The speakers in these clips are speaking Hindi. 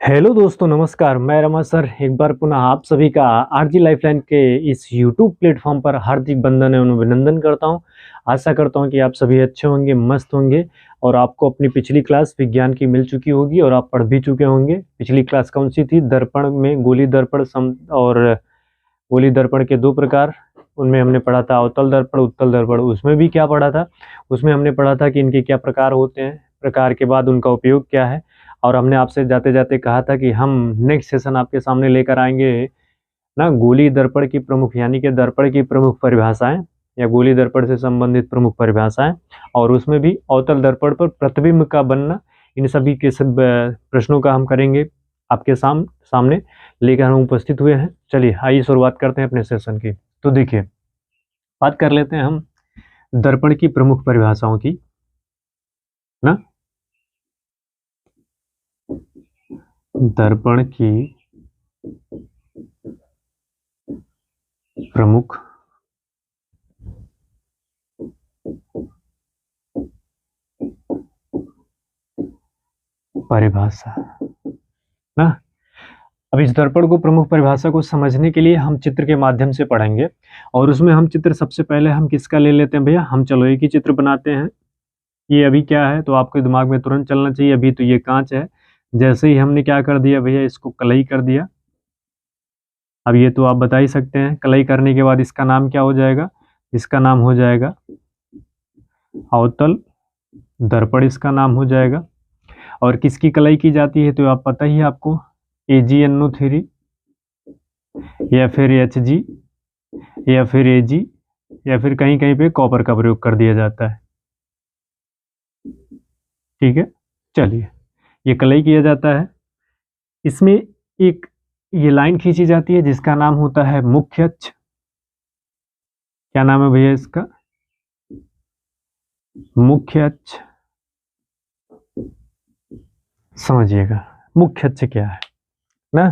हेलो दोस्तों, नमस्कार। मैं रमा सर एक बार पुनः आप सभी का आरजी लाइफलाइन के इस यूट्यूब प्लेटफॉर्म पर हार्दिक वंदन एवं अभिनंदन करता हूं। आशा करता हूं कि आप सभी अच्छे होंगे, मस्त होंगे और आपको अपनी पिछली क्लास विज्ञान की मिल चुकी होगी और आप पढ़ भी चुके होंगे। पिछली क्लास कौन सी थी? दर्पण में गोली दर्पण और गोली दर्पण के दो प्रकार। उनमें हमने पढ़ा था अवतल दर्पण, उत्तल दर्पण। उसमें भी क्या पढ़ा था? उसमें हमने पढ़ा था कि इनके क्या प्रकार होते हैं, प्रकार के बाद उनका उपयोग क्या है। और हमने आपसे जाते जाते कहा था कि हम नेक्स्ट सेशन आपके सामने लेकर आएंगे ना गोली दर्पण की प्रमुख, यानी कि दर्पण की प्रमुख परिभाषाएं या गोली दर्पण से संबंधित प्रमुख परिभाषाएं, और उसमें भी अवतल दर्पण पर प्रतिबिंब का बनना। इन सभी के सब प्रश्नों का हम करेंगे आपके सामने लेकर हम उपस्थित हुए हैं। चलिए आइए शुरुआत करते हैं अपने सेशन की। तो देखिए, बात कर लेते हैं हम दर्पण की प्रमुख परिभाषाओं की ना। दर्पण की प्रमुख परिभाषा ना। अब इस दर्पण को प्रमुख परिभाषा को समझने के लिए हम चित्र के माध्यम से पढ़ेंगे। और उसमें हम चित्र सबसे पहले हम किसका ले लेते हैं भैया? हम चलो एक ही चित्र बनाते हैं। ये अभी क्या है तो आपके दिमाग में तुरंत चलना चाहिए। अभी तो ये कांच है, जैसे ही हमने क्या कर दिया भैया, इसको कलई कर दिया। अब ये तो आप बता ही सकते हैं, कलई करने के बाद इसका नाम क्या हो जाएगा? इसका नाम हो जाएगा अवतल दर्पण, इसका नाम हो जाएगा। और किसकी कलई की जाती है तो आप पता ही है आपको, AgNO3 या फिर Hg या फिर Ag या फिर कहीं कहीं पे कॉपर का प्रयोग कर दिया जाता है। ठीक है, चलिए ये कलई किया जाता है। इसमें एक ये लाइन खींची जाती है जिसका नाम होता है मुख्य अक्ष। क्या नाम है भैया इसका? मुख्य अक्ष। समझिएगा मुख्य अक्ष क्या है ना।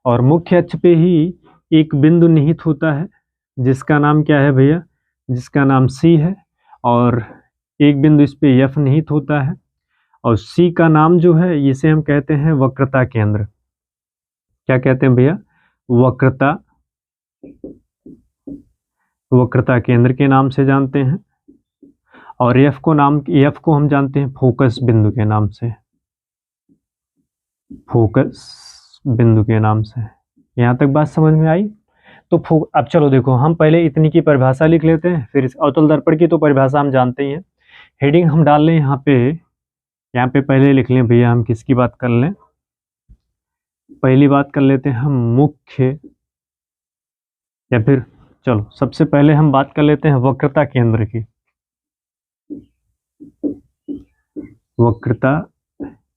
और मुख्य अक्ष पे ही एक बिंदु निहित होता है जिसका नाम क्या है भैया? जिसका नाम C है। और एक बिंदु इस पे F निहित होता है। और C का नाम जो है इसे हम कहते हैं वक्रता केंद्र। क्या कहते हैं भैया? वक्रता, वक्रता केंद्र के नाम से जानते हैं। और F को हम जानते हैं फोकस बिंदु के नाम से, फोकस बिंदु के नाम से। यहाँ तक बात समझ में आई? तो अब चलो देखो, हम पहले इतनी की परिभाषा लिख लेते हैं, फिर इस अवतल दर्पण की तो परिभाषा हम जानते ही हैं। हेडिंग हम डाल लें यहाँ पे पहले लिख लें भैया, हम किसकी बात कर लें? पहली बात कर लेते हैं हम मुख्य, या फिर चलो सबसे पहले हम बात कर लेते हैं वक्रता केंद्र की। वक्रता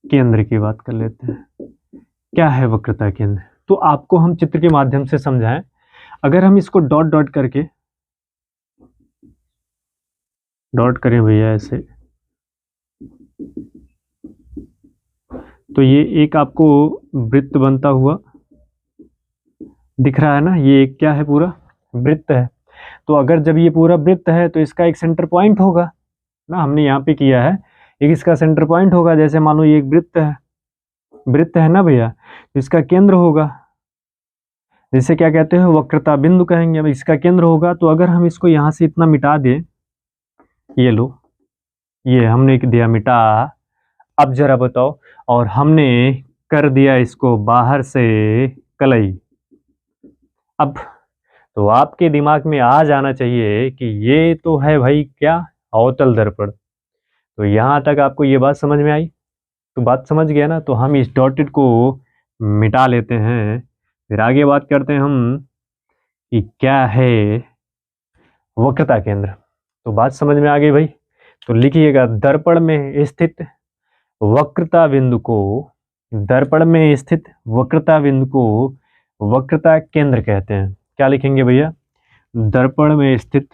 केंद्र की बात कर लेते हैं। क्या है वक्रता केंद्र? तो आपको हम चित्र के माध्यम से समझाएं। अगर हम इसको डॉट डॉट करके डॉट करें भैया ऐसे, तो ये एक आपको वृत्त बनता हुआ दिख रहा है ना। ये एक क्या है? पूरा वृत्त है। तो अगर जब ये पूरा वृत्त है तो इसका एक सेंटर पॉइंट होगा ना। हमने यहाँ पे किया है, एक इसका सेंटर पॉइंट होगा। जैसे मान लो ये एक वृत्त है ना भैया, तो इसका केंद्र होगा, जिसे क्या कहते हैं? वक्रता बिंदु कहेंगे। अब इसका केंद्र होगा। तो अगर हम इसको यहाँ से इतना मिटा दें, ये लो, ये हमने दिया मिटा। अब जरा बताओ, और हमने कर दिया इसको बाहर से कलई। अब तो आपके दिमाग में आ जाना चाहिए कि ये तो है भाई क्या? अवतल दर्पण। तो यहाँ तक आपको ये बात समझ में आई? तो बात समझ गया ना। तो हम इस डॉटेड को मिटा लेते हैं, फिर आगे बात करते हैं हम कि क्या है वक्रता केंद्र। तो बात समझ में आ गई भाई? तो लिखिएगा, दर्पण में स्थित वक्रता बिंदु को, दर्पण में स्थित वक्रता बिंदु को वक्रता केंद्र कहते हैं। क्या लिखेंगे भैया? दर्पण में स्थित,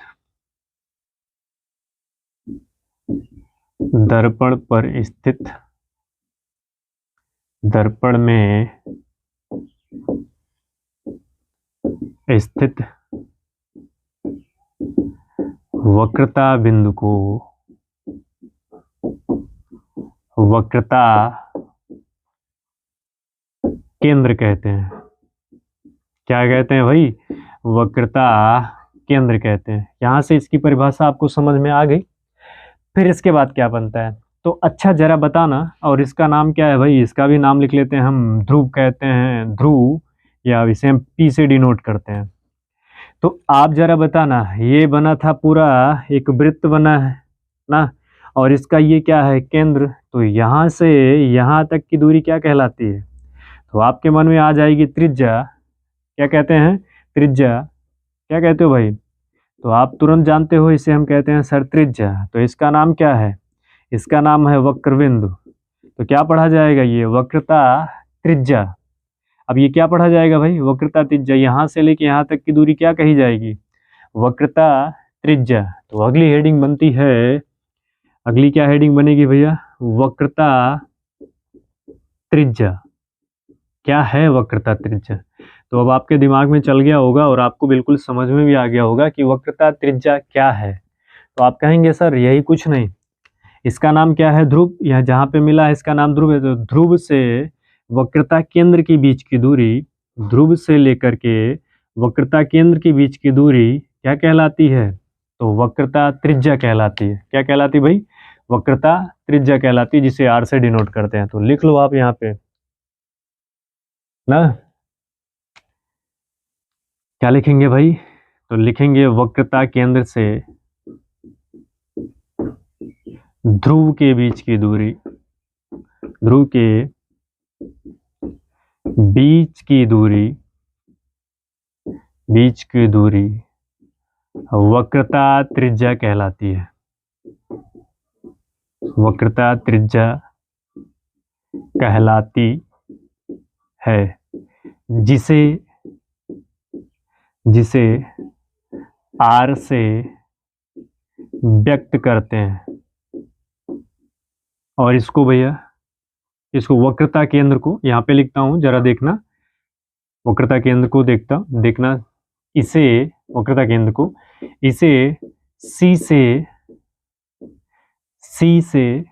दर्पण पर स्थित, दर्पण में स्थित वक्रता बिंदु को वक्रता केंद्र कहते हैं। क्या कहते हैं भाई? वक्रता केंद्र कहते हैं। यहां से इसकी परिभाषा आपको समझ में आ गई। फिर इसके बाद क्या बनता है? तो अच्छा जरा बताना। और इसका नाम क्या है भाई? इसका भी नाम लिख लेते हैं हम, ध्रुव कहते हैं, ध्रुव, या इसे हम पी से डिनोट करते हैं। तो आप जरा बताना, ये बना था पूरा एक वृत्त बना है ना, और इसका ये क्या है? केंद्र। तो यहाँ से यहाँ तक की दूरी क्या कहलाती है? तो आपके मन में आ जाएगी त्रिज्या। क्या कहते हैं? त्रिज्या। क्या कहते हो भाई? तो आप तुरंत जानते हो, इसे हम कहते हैं सर त्रिज्या। तो इसका नाम क्या है? इसका नाम है वक्रबिंदु। तो क्या पढ़ा जाएगा? ये वक्रता त्रिज्या। अब ये क्या पढ़ा जाएगा भाई? वक्रता त्रिज्या। यहाँ से लेके यहाँ तक की दूरी क्या कही जाएगी? वक्रता त्रिज्या। तो अगली हेडिंग बनती है, अगली क्या हेडिंग बनेगी भैया? वक्रता त्रिज्या। क्या है वक्रता त्रिज्या? तो अब आपके दिमाग में चल गया होगा और आपको बिल्कुल समझ में भी आ गया होगा कि वक्रता त्रिज्या क्या है। तो आप कहेंगे सर यही कुछ नहीं, इसका नाम क्या है? ध्रुव। यह जहाँ पे मिला है इसका नाम ध्रुव है। तो ध्रुव से वक्रता केंद्र के बीच की दूरी, ध्रुव से लेकर के वक्रता केंद्र के बीच की दूरी क्या कहलाती है? तो वक्रता त्रिज्या कहलाती है। क्या कहलाती है भाई? वक्रता त्रिज्या कहलाती है, जिसे आर से डिनोट करते हैं। तो लिख लो आप यहाँ पे ना, क्या लिखेंगे भाई? तो लिखेंगे वक्रता केंद्र से ध्रुव के बीच की दूरी, ध्रुव के बीच की दूरी, बीच की दूरी वक्रता त्रिज्या कहलाती है। वक्रता त्रिज्या कहलाती है, जिसे जिसे आर से व्यक्त करते हैं। और इसको भैया, इसको वक्रता केंद्र को यहाँ पे लिखता हूँ, जरा देखना। वक्रता केंद्र को देखना, इसे वक्रता केंद्र को इसे सी से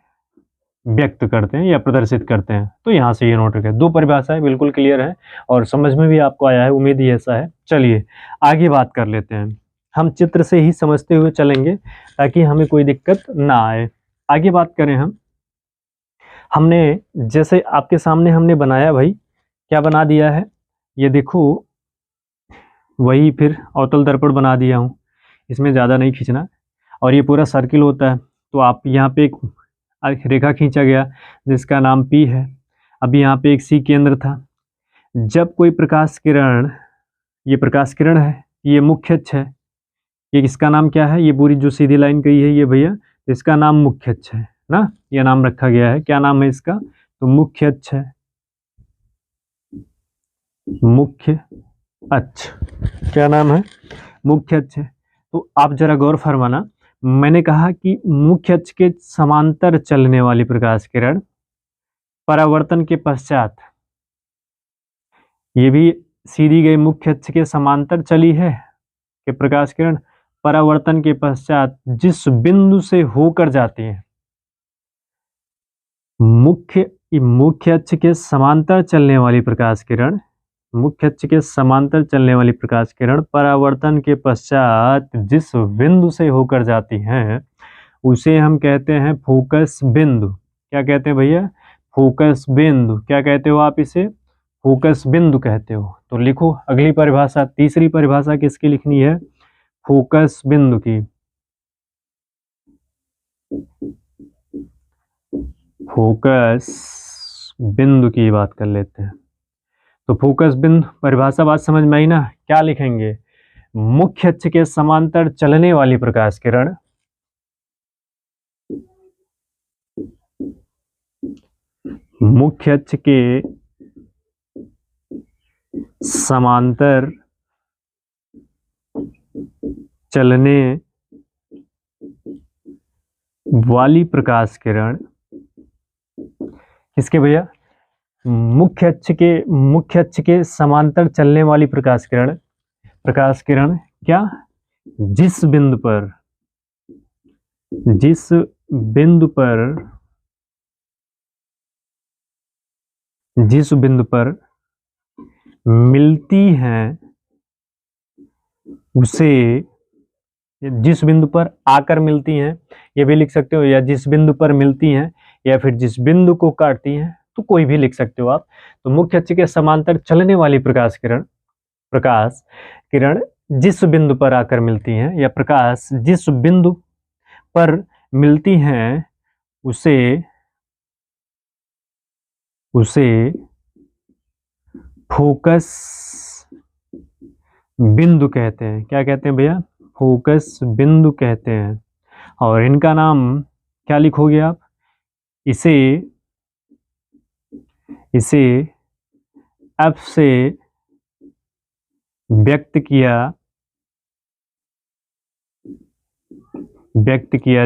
व्यक्त करते हैं या प्रदर्शित करते हैं। तो यहाँ से ये नोट रखें। दो परिभाषाएं बिल्कुल क्लियर है और समझ में भी आपको आया है, उम्मीद ही ऐसा है। चलिए आगे बात कर लेते हैं। हम चित्र से ही समझते हुए चलेंगे ताकि हमें कोई दिक्कत ना आए। आगे बात करें हम, हमने जैसे आपके सामने हमने बनाया भाई, क्या बना दिया है? ये देखो, वही फिर अवतल दर्पण बना दिया हूँ, इसमें ज़्यादा नहीं खींचना। और ये पूरा सर्किल होता है। तो आप यहाँ पे एक रेखा खींचा गया जिसका नाम P है। अभी यहाँ पे एक C केंद्र था। जब कोई प्रकाश किरण, ये प्रकाश किरण है, ये मुख्य अक्ष है, ये इसका नाम क्या है? ये पूरी जो सीधी लाइन गई है ये भैया, इसका नाम मुख्य अक्ष है ना, ये नाम रखा गया है। क्या नाम है इसका? तो मुख्य अक्ष है, मुख्य अक्ष। क्या नाम है? मुख्य अक्ष है। तो आप जरा गौर फरमाना, मैंने कहा कि मुख्य अक्ष के समांतर चलने वाली प्रकाश किरण परावर्तन के पश्चात, ये भी सीधी गई मुख्य अक्ष के समांतर चली है कि प्रकाश किरण परावर्तन के पश्चात जिस बिंदु से होकर जाती है, मुख्य अक्ष के समांतर चलने वाली प्रकाश किरण, मुख्य अक्ष के समांतर चलने वाली प्रकाश किरण परावर्तन के पश्चात जिस बिंदु से होकर जाती हैं, उसे हम कहते हैं फोकस बिंदु। क्या कहते हैं भैया? फोकस बिंदु। क्या कहते हो आप इसे? फोकस बिंदु कहते हो। तो लिखो अगली परिभाषा, तीसरी परिभाषा किसकी लिखनी है? फोकस बिंदु की। फोकस बिंदु की बात कर लेते हैं। तो फोकस बिंदु परिभाषा बात समझ में आई ना? क्या लिखेंगे? मुख्य अक्ष के समांतर चलने वाली प्रकाश किरण, मुख्य अक्ष के समांतर चलने वाली प्रकाश किरण, किसके भैया? मुख्य अक्ष के समांतर चलने वाली प्रकाश किरण, क्या? जिस बिंदु पर मिलती हैं उसे, जिस बिंदु पर आकर मिलती हैं, ये भी लिख सकते हो, या जिस बिंदु पर मिलती हैं, या फिर जिस बिंदु को काटती हैं, तो कोई भी लिख सकते हो आप। तो मुख्य अक्ष के समांतर चलने वाली प्रकाश किरण जिस बिंदु पर आकर मिलती हैं, या प्रकाश जिस बिंदु पर मिलती हैं, उसे फोकस बिंदु कहते हैं। क्या कहते हैं भैया? फोकस बिंदु कहते हैं। और इनका नाम क्या लिखोगे आप? इसे एफ से व्यक्त किया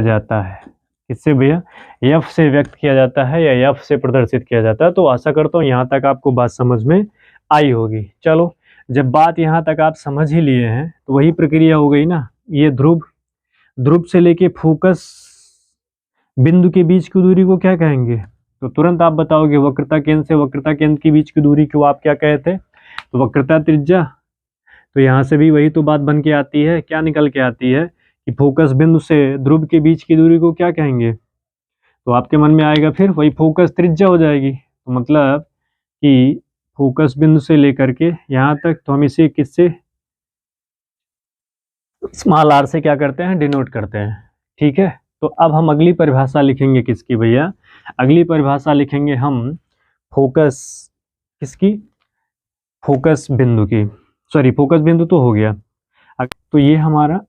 जाता है। किससे भैया? एफ से व्यक्त किया जाता है, या एफ से प्रदर्शित किया जाता है। तो आशा करता हूँ यहाँ तक आपको बात समझ में आई होगी। चलो, जब बात यहाँ तक आप समझ ही लिए हैं, तो वही प्रक्रिया हो गई ना। ये ध्रुव से लेके फोकस बिंदु के बीच की दूरी को क्या कहेंगे? तो तुरंत आप बताओगे, वक्रता केंद्र से वक्रता केंद्र के बीच की दूरी को आप क्या कहते? तो वक्रता त्रिज्या। तो यहाँ से भी वही तो बात बन के आती है। क्या निकल के आती है कि फोकस बिंदु से ध्रुव के बीच की दूरी को क्या कहेंगे? तो आपके मन में आएगा फिर वही फोकस त्रिज्या हो जाएगी। तो मतलब कि फोकस बिंदु से लेकर के यहाँ तक, तो हम इसे किससे, स्मॉल आर से क्या करते हैं? डिनोट करते हैं। ठीक है। तो अब हम अगली परिभाषा लिखेंगे किसकी भैया? अगली परिभाषा लिखेंगे हम फोकस, किसकी? फोकस बिंदु की। सॉरी, फोकस बिंदु तो हो गया। तो ये हमारा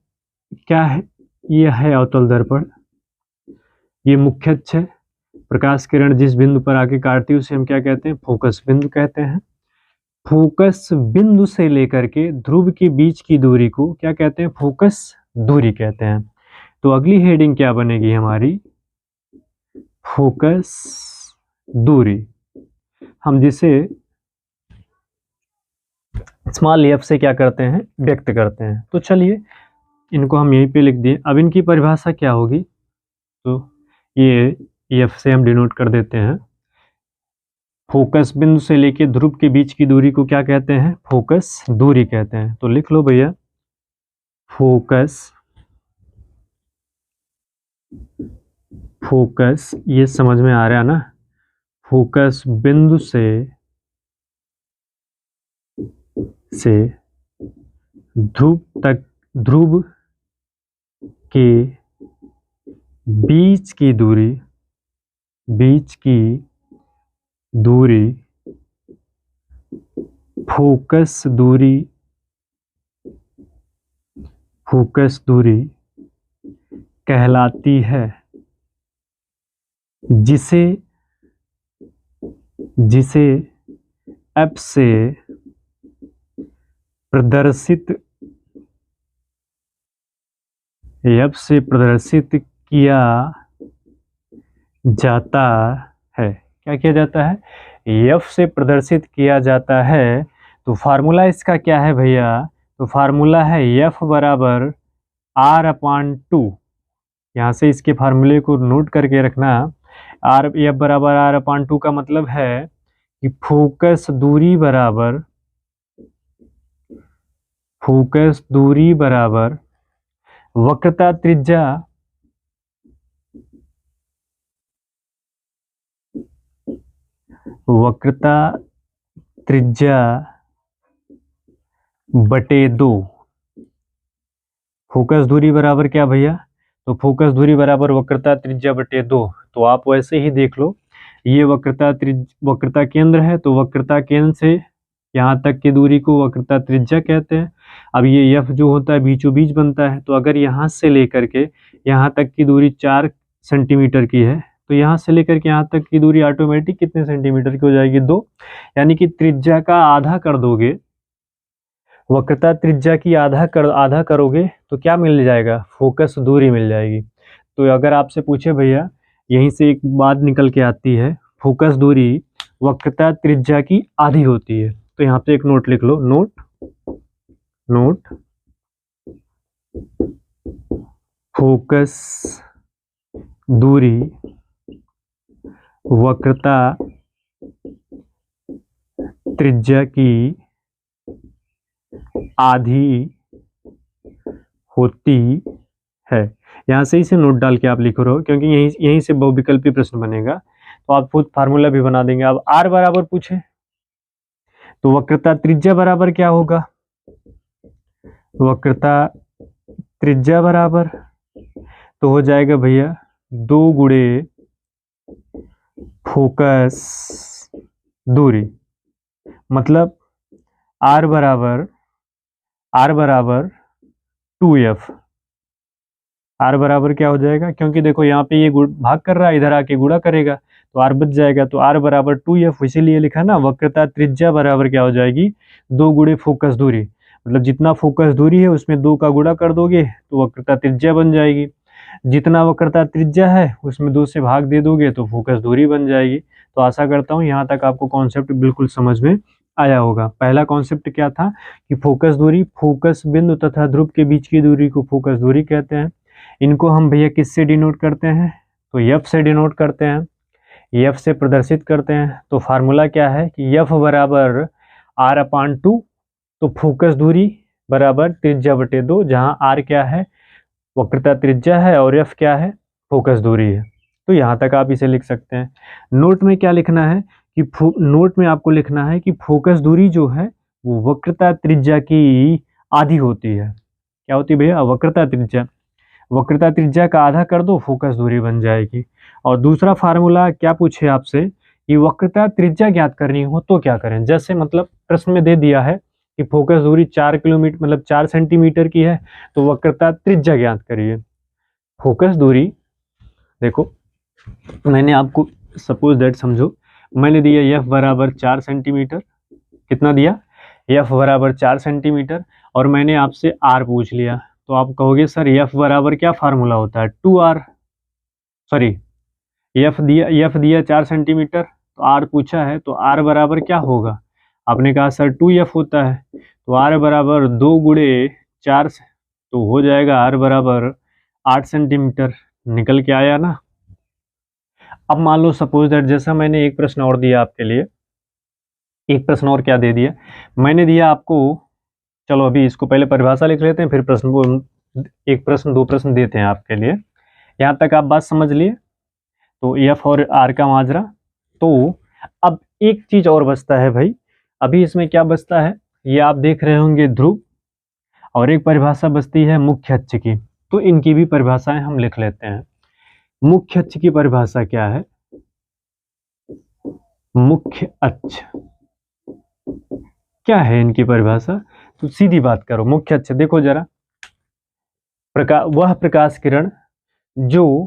क्या है? ये है अवतल दर्पण। ये मुख्य अक्ष है। प्रकाश किरण जिस बिंदु पर आके काटती है उसे हम क्या कहते हैं? फोकस बिंदु कहते हैं। फोकस बिंदु से लेकर के ध्रुव के बीच की दूरी को क्या कहते हैं? फोकस दूरी कहते हैं। तो अगली हेडिंग क्या बनेगी हमारी? फोकस दूरी। हम जिसे स्मॉल एफ से क्या करते हैं? व्यक्त करते हैं। तो चलिए, इनको हम यहीं पे लिख दिए। अब इनकी परिभाषा क्या होगी? तो ये एफ से हम डिनोट कर देते हैं। फोकस बिंदु से लेके ध्रुव के बीच की दूरी को क्या कहते हैं? फोकस दूरी कहते हैं। तो लिख लो भैया, फोकस ये समझ में आ रहा है ना? फोकस बिंदु से ध्रुव के बीच की दूरी फोकस दूरी कहलाती है, जिसे एफ से प्रदर्शित किया जाता है। क्या किया जाता है? एफ से प्रदर्शित किया जाता है। तो फार्मूला इसका क्या है भैया? तो फार्मूला है एफ बराबर R/2। यहाँ से इसके फार्मूले को नोट करके रखना। एफ बराबर R/2 का मतलब है कि फोकस दूरी बराबर वक्रता त्रिज्या बटे 2। फोकस दूरी बराबर क्या भैया? तो फोकस दूरी बराबर वक्रता त्रिज्या बटे 2। तो आप वैसे ही देख लो, ये वक्रता केंद्र है, तो वक्रता केंद्र से यहाँ तक की दूरी को वक्रता त्रिज्या कहते हैं। अब ये एफ जो होता है बीचों बीच बनता है। तो अगर यहाँ से लेकर के यहाँ तक की दूरी 4 सेंटीमीटर की है, तो यहाँ से लेकर के यहाँ तक की दूरी ऑटोमेटिक कितने सेंटीमीटर की हो जाएगी? 2। यानी कि त्रिज्या का आधा कर दोगे, वक्रता त्रिज्या की आधा करोगे तो क्या मिल जाएगा? फोकस दूरी मिल जाएगी। तो अगर आपसे पूछे भैया, यहीं से एक बात निकल के आती है, फोकस दूरी वक्रता त्रिज्या की आधी होती है। तो यहाँ पे एक नोट लिख लो, नोट फोकस दूरी वक्रता त्रिज्या की आधी होती है। यहाँ से इसे नोट डाल के आप लिख रहे हो, क्योंकि यहीं से बहुविकल्पी प्रश्न बनेगा, तो आप खुद फार्मूला भी बना देंगे। अब r बराबर पूछे तो वक्रता त्रिज्या बराबर क्या होगा? वक्रता त्रिज्या बराबर तो हो जाएगा भैया 2 गुणे फोकस दूरी, मतलब r बराबर 2f। r बराबर क्या हो जाएगा, क्योंकि देखो यहाँ पे ये भाग कर रहा है, इधर आके गुणा करेगा तो r बच जाएगा, तो r बराबर 2f, इसीलिए लिखा ना वक्रता त्रिज्या बराबर क्या हो जाएगी 2 गुणे फोकस दूरी, मतलब जितना फोकस दूरी है उसमें 2 का गुणा कर दोगे तो वक्रता त्रिज्या बन जाएगी। जितना वक्रता त्रिज्या है उसमें 2 से भाग दे दोगे तो फोकस दूरी बन जाएगी। तो आशा करता हूँ यहाँ तक आपको कॉन्सेप्ट बिल्कुल समझ में आया होगा। पहला कॉन्सेप्ट क्या था कि फोकस दूरी, फोकस बिंदु तथा ध्रुव के बीच की दूरी को फोकस दूरी कहते हैं। इनको हम भैया किससे डिनोट करते हैं, तो एफ से डिनोट करते हैं, एफ से प्रदर्शित करते हैं। तो फार्मूला क्या है कि एफ बराबर r/2, तो फोकस दूरी बराबर त्रिज्या बटे 2, जहाँ r क्या है वक्रता त्रिज्या है और f क्या है फोकस दूरी है। तो यहाँ तक आप इसे लिख सकते हैं। नोट में क्या लिखना है कि नोट में आपको लिखना है कि फोकस दूरी जो है वो वक्रता त्रिज्या की आधी होती है। क्या होती है भैया, वक्रता त्रिज्या। वक्रता त्रिज्या का आधा कर दो, फोकस दूरी बन जाएगी। और दूसरा फार्मूला क्या पूछे आपसे कि वक्रता त्रिज्या ज्ञात करनी हो तो क्या करें। जैसे मतलब प्रश्न में दे दिया है कि फोकस दूरी 4 किलोमीटर मतलब 4 सेंटीमीटर की है, तो वक्रता त्रिज्या ज्ञात करिए। फोकस दूरी देखो, मैंने आपको सपोज दैट समझो मैंने दिया f बराबर 4 सेंटीमीटर, कितना दिया f बराबर 4 सेंटीमीटर, और मैंने आपसे r पूछ लिया, तो आप कहोगे सर f बराबर क्या फार्मूला होता है 2r, सॉरी f दिया 4 सेंटीमीटर, तो r पूछा है तो r बराबर क्या होगा, आपने कहा सर 2f होता है, तो r बराबर 2 गुणे 4, तो हो जाएगा r बराबर 8 सेंटीमीटर, निकल के आया ना। अब मान लो सपोज दैट जैसा मैंने एक प्रश्न और दिया आपके लिए, एक प्रश्न और क्या दे दिया मैंने दिया आपको, चलो अभी इसको पहले परिभाषा लिख लेते हैं, फिर प्रश्न को एक प्रश्न 2 प्रश्न देते हैं आपके लिए। यहाँ तक आप बात समझ लिए, तो एफ और आर का माजरा। तो अब एक चीज और बचता है भाई, अभी इसमें क्या बचता है, ये आप देख रहे होंगे ध्रुव, और एक परिभाषा बचती है मुख्य अक्ष की, तो इनकी भी परिभाषाएं हम लिख लेते हैं। मुख्य अक्ष की परिभाषा क्या है, मुख्य अक्ष क्या है इनकी परिभाषा, तो सीधी बात करो, मुख्य अक्ष देखो जरा, वह प्रकाश किरण जो,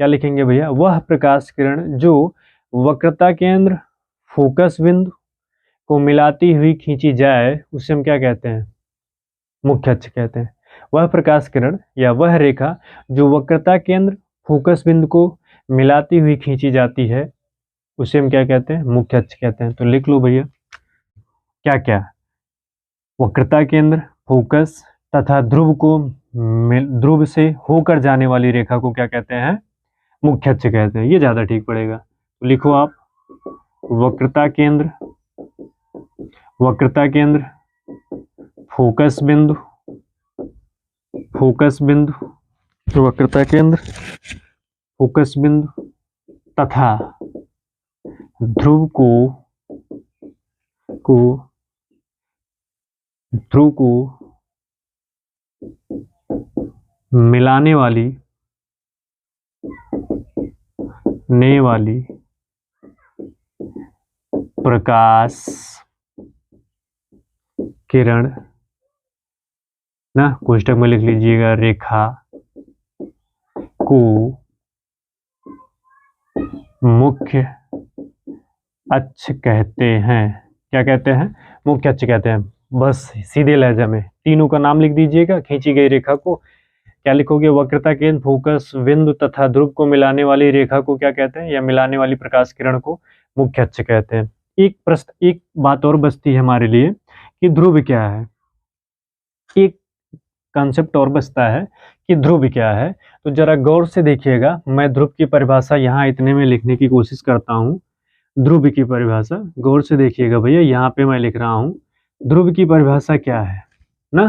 क्या लिखेंगे भैया, वह प्रकाश किरण जो वक्रता केंद्र फोकस बिंदु को मिलाती हुई खींची जाए उसे हम क्या कहते हैं, मुख्य अक्ष कहते हैं। वह प्रकाश किरण या वह रेखा जो वक्रता केंद्र फोकस बिंदु को मिलाती हुई खींची जाती है उसे हम क्या कहते हैं, मुख्य अक्ष कहते हैं। तो लिख लो भैया क्या क्या, वक्रता केंद्र फोकस तथा ध्रुव से होकर जाने वाली रेखा को क्या कहते हैं, मुख्य अक्ष कहते हैं। ये ज्यादा ठीक पड़ेगा, तो लिखो आप वक्रता केंद्र फोकस बिंदु वक्रता केंद्र फोकस बिंदु तथा ध्रुव को मिलाने वाली प्रकाश किरण ना, कोष्टक में लिख लीजिएगा, रेखा को मुख्य अक्ष कहते हैं। क्या कहते हैं, मुख्य अक्ष कहते हैं। बस सीधे लहजा में तीनों का नाम लिख दीजिएगा। खींची गई रेखा को क्या लिखोगे, वक्रता केंद्र फोकस बिंदु तथा ध्रुव को मिलाने वाली रेखा को क्या कहते हैं, या मिलाने वाली प्रकाश किरण को मुख्य अक्ष कहते हैं। एक बात और बचती है हमारे लिए कि ध्रुव क्या है, एक कंसेप्ट और बचता है कि ध्रुव क्या है। तो जरा गौर से देखिएगा, मैं ध्रुव की परिभाषा यहाँ इतने में लिखने की कोशिश करता हूँ। ध्रुव की परिभाषा गौर से देखिएगा भैया, यहाँ पे मैं लिख रहा हूँ ध्रुव की परिभाषा क्या है। ना।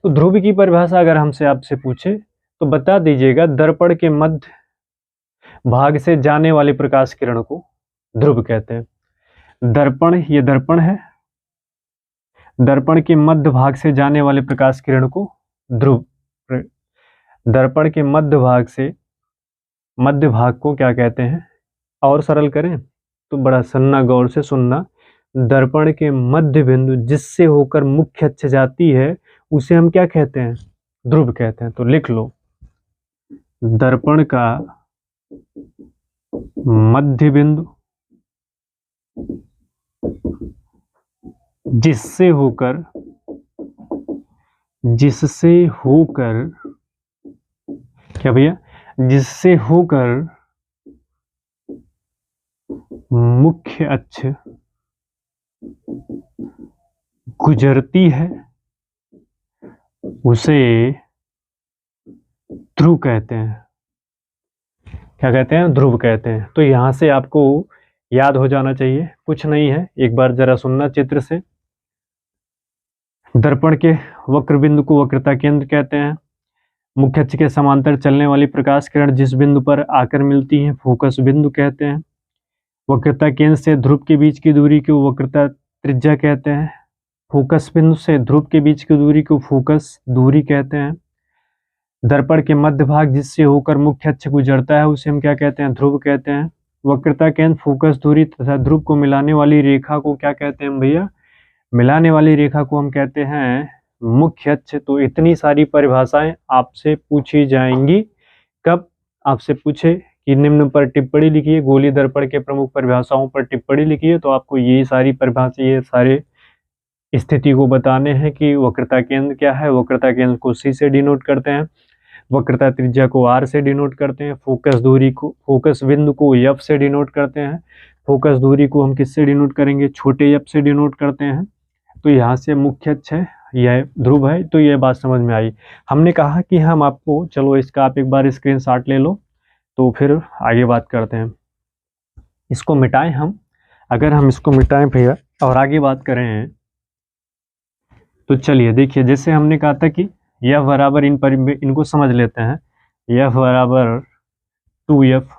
तो ध्रुव की परिभाषा अगर हमसे आपसे पूछे तो बता दीजिएगा, दर्पण के मध्य भाग से जाने वाली प्रकाश किरण को ध्रुव कहते हैं। दर्पण, ये दर्पण है, दर्पण के मध्य भाग से जाने वाले प्रकाश किरण को ध्रुव, दर्पण के मध्य भाग से, मध्य भाग को क्या कहते हैं। और सरल करें तो बड़ा सन्ना, गौर से सुनना, दर्पण के मध्य बिंदु जिससे होकर मुख्य अक्ष जाती है उसे हम क्या कहते हैं, ध्रुव कहते हैं। तो लिख लो, दर्पण का मध्य बिंदु जिससे होकर क्या भैया, जिससे होकर मुख्य अक्ष गुजरती है उसे ध्रुव कहते हैं। क्या कहते हैं, ध्रुव कहते हैं। तो यहां से आपको याद हो जाना चाहिए, कुछ नहीं है, एक बार जरा सुनना चित्र से। दर्पण के वक्र बिंदु को वक्रता केंद्र कहते हैं। मुख्य अक्ष के समांतर चलने वाली प्रकाश किरण जिस बिंदु पर आकर मिलती है फोकस बिंदु कहते हैं। वक्रता केंद्र से ध्रुव के बीच की दूरी को वक्रता त्रिज्या कहते हैं। फोकस बिंदु से ध्रुव के बीच की दूरी को फोकस दूरी कहते हैं। दर्पण के मध्य भाग जिससे होकर मुख्य अक्ष गुजरता है उसे हम क्या कहते हैं, ध्रुव कहते हैं। वक्रता केंद्र, फोकस दूरी तथा ध्रुव को मिलाने वाली रेखा को क्या कहते हैं भैया, मिलाने वाली रेखा को हम कहते हैं मुख्य अक्ष। तो इतनी सारी परिभाषाएं आपसे पूछी जाएंगी। कब आपसे पूछे कि निम्न पर टिप्पणी लिखिए, गोलीय दर्पण के प्रमुख परिभाषाओं पर टिप्पणी लिखिए, तो आपको ये सारी परिभाषा, ये सारे स्थिति को बताने हैं कि वक्रता केंद्र क्या है। वक्रता केंद्र को C से डिनोट करते हैं, वक्रता त्रिज्या को R से डिनोट करते हैं, फोकस दूरी को, फोकस बिंदु को F से डिनोट करते हैं, फोकस दूरी को हम किससे डिनोट करेंगे, छोटे f से डिनोट करते हैं। तो यहाँ से मुख्य अक्ष है, यह ध्रुव है। तो ये बात समझ में आई। हमने कहा कि हम आपको, चलो इसका आप एक बार स्क्रीनशॉट ले लो तो फिर आगे बात करते हैं। इसको मिटाएं हम, अगर हम इसको मिटाएं भैया और आगे बात करें तो चलिए देखिए, जैसे हमने कहा था कि यह बराबर, इनको समझ लेते हैं। यह बराबर 2f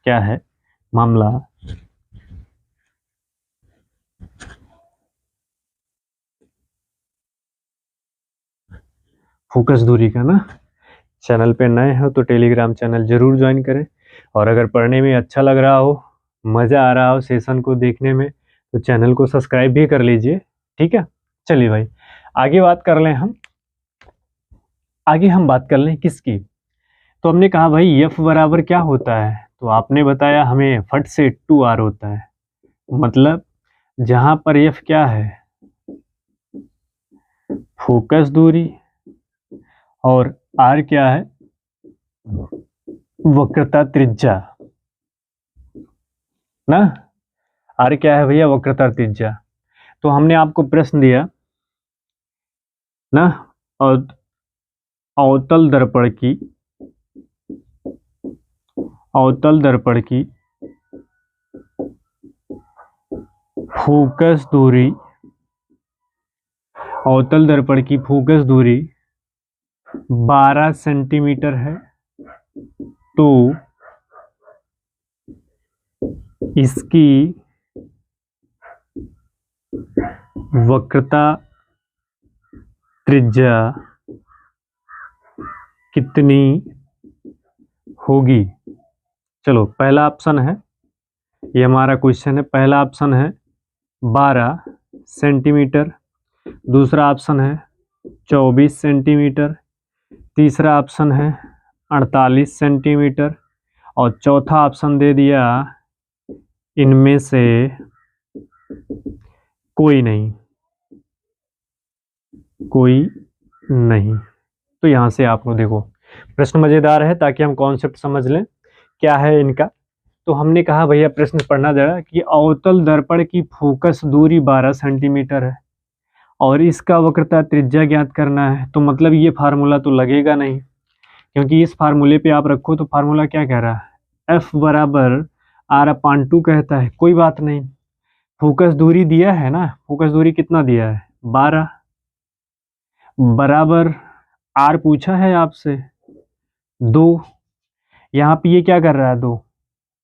क्या है मामला, फोकस दूरी का ना। चैनल पे नए हो तो टेलीग्राम चैनल जरूर ज्वाइन करें, और अगर पढ़ने में अच्छा लग रहा हो, मज़ा आ रहा हो सेशन को देखने में, तो चैनल को सब्सक्राइब भी कर लीजिए, ठीक है। चलिए भाई आगे बात कर लें हम, आगे हम बात कर लें किसकी। तो हमने कहा भाई f बराबर क्या होता है, तो आपने बताया हमें फट से 2r होता है। मतलब जहां पर f क्या है, फोकस दूरी, और r क्या है, वक्रता त्रिज्या ना। r क्या है भैया, वक्रता त्रिज्या। तो हमने आपको प्रश्न दिया ना, और अवतल दर्पण की, अवतल दर्पण की फोकस दूरी, अवतल दर्पण की फोकस दूरी 12 सेंटीमीटर है। तो इसकी वक्रता त्रिज्या कितनी होगी। चलो पहला ऑप्शन है, ये हमारा क्वेश्चन है, पहला ऑप्शन है 12 सेंटीमीटर, दूसरा ऑप्शन है 24 सेंटीमीटर, तीसरा ऑप्शन है 48 सेंटीमीटर, और चौथा ऑप्शन दे दिया इनमें से कोई नहीं, कोई नहीं। तो यहाँ से आपको देखो प्रश्न मजेदार है, ताकि हम कॉन्सेप्ट समझ लें क्या है इनका। तो हमने कहा भैया प्रश्न पढ़ना जरा कि अवतल दर्पण की फोकस दूरी 12 सेंटीमीटर है और इसका वक्रता त्रिज्या ज्ञात करना है। तो मतलब ये फार्मूला तो लगेगा नहीं, क्योंकि इस फार्मूले पे आप रखो तो फार्मूला क्या कह रहा है, F बराबर R/2 कहता है। कोई बात नहीं, फोकस दूरी दिया है ना, फोकस दूरी कितना दिया है, 12, बराबर आर पूछा है आपसे 2। यहाँ पे ये क्या कर रहा है 2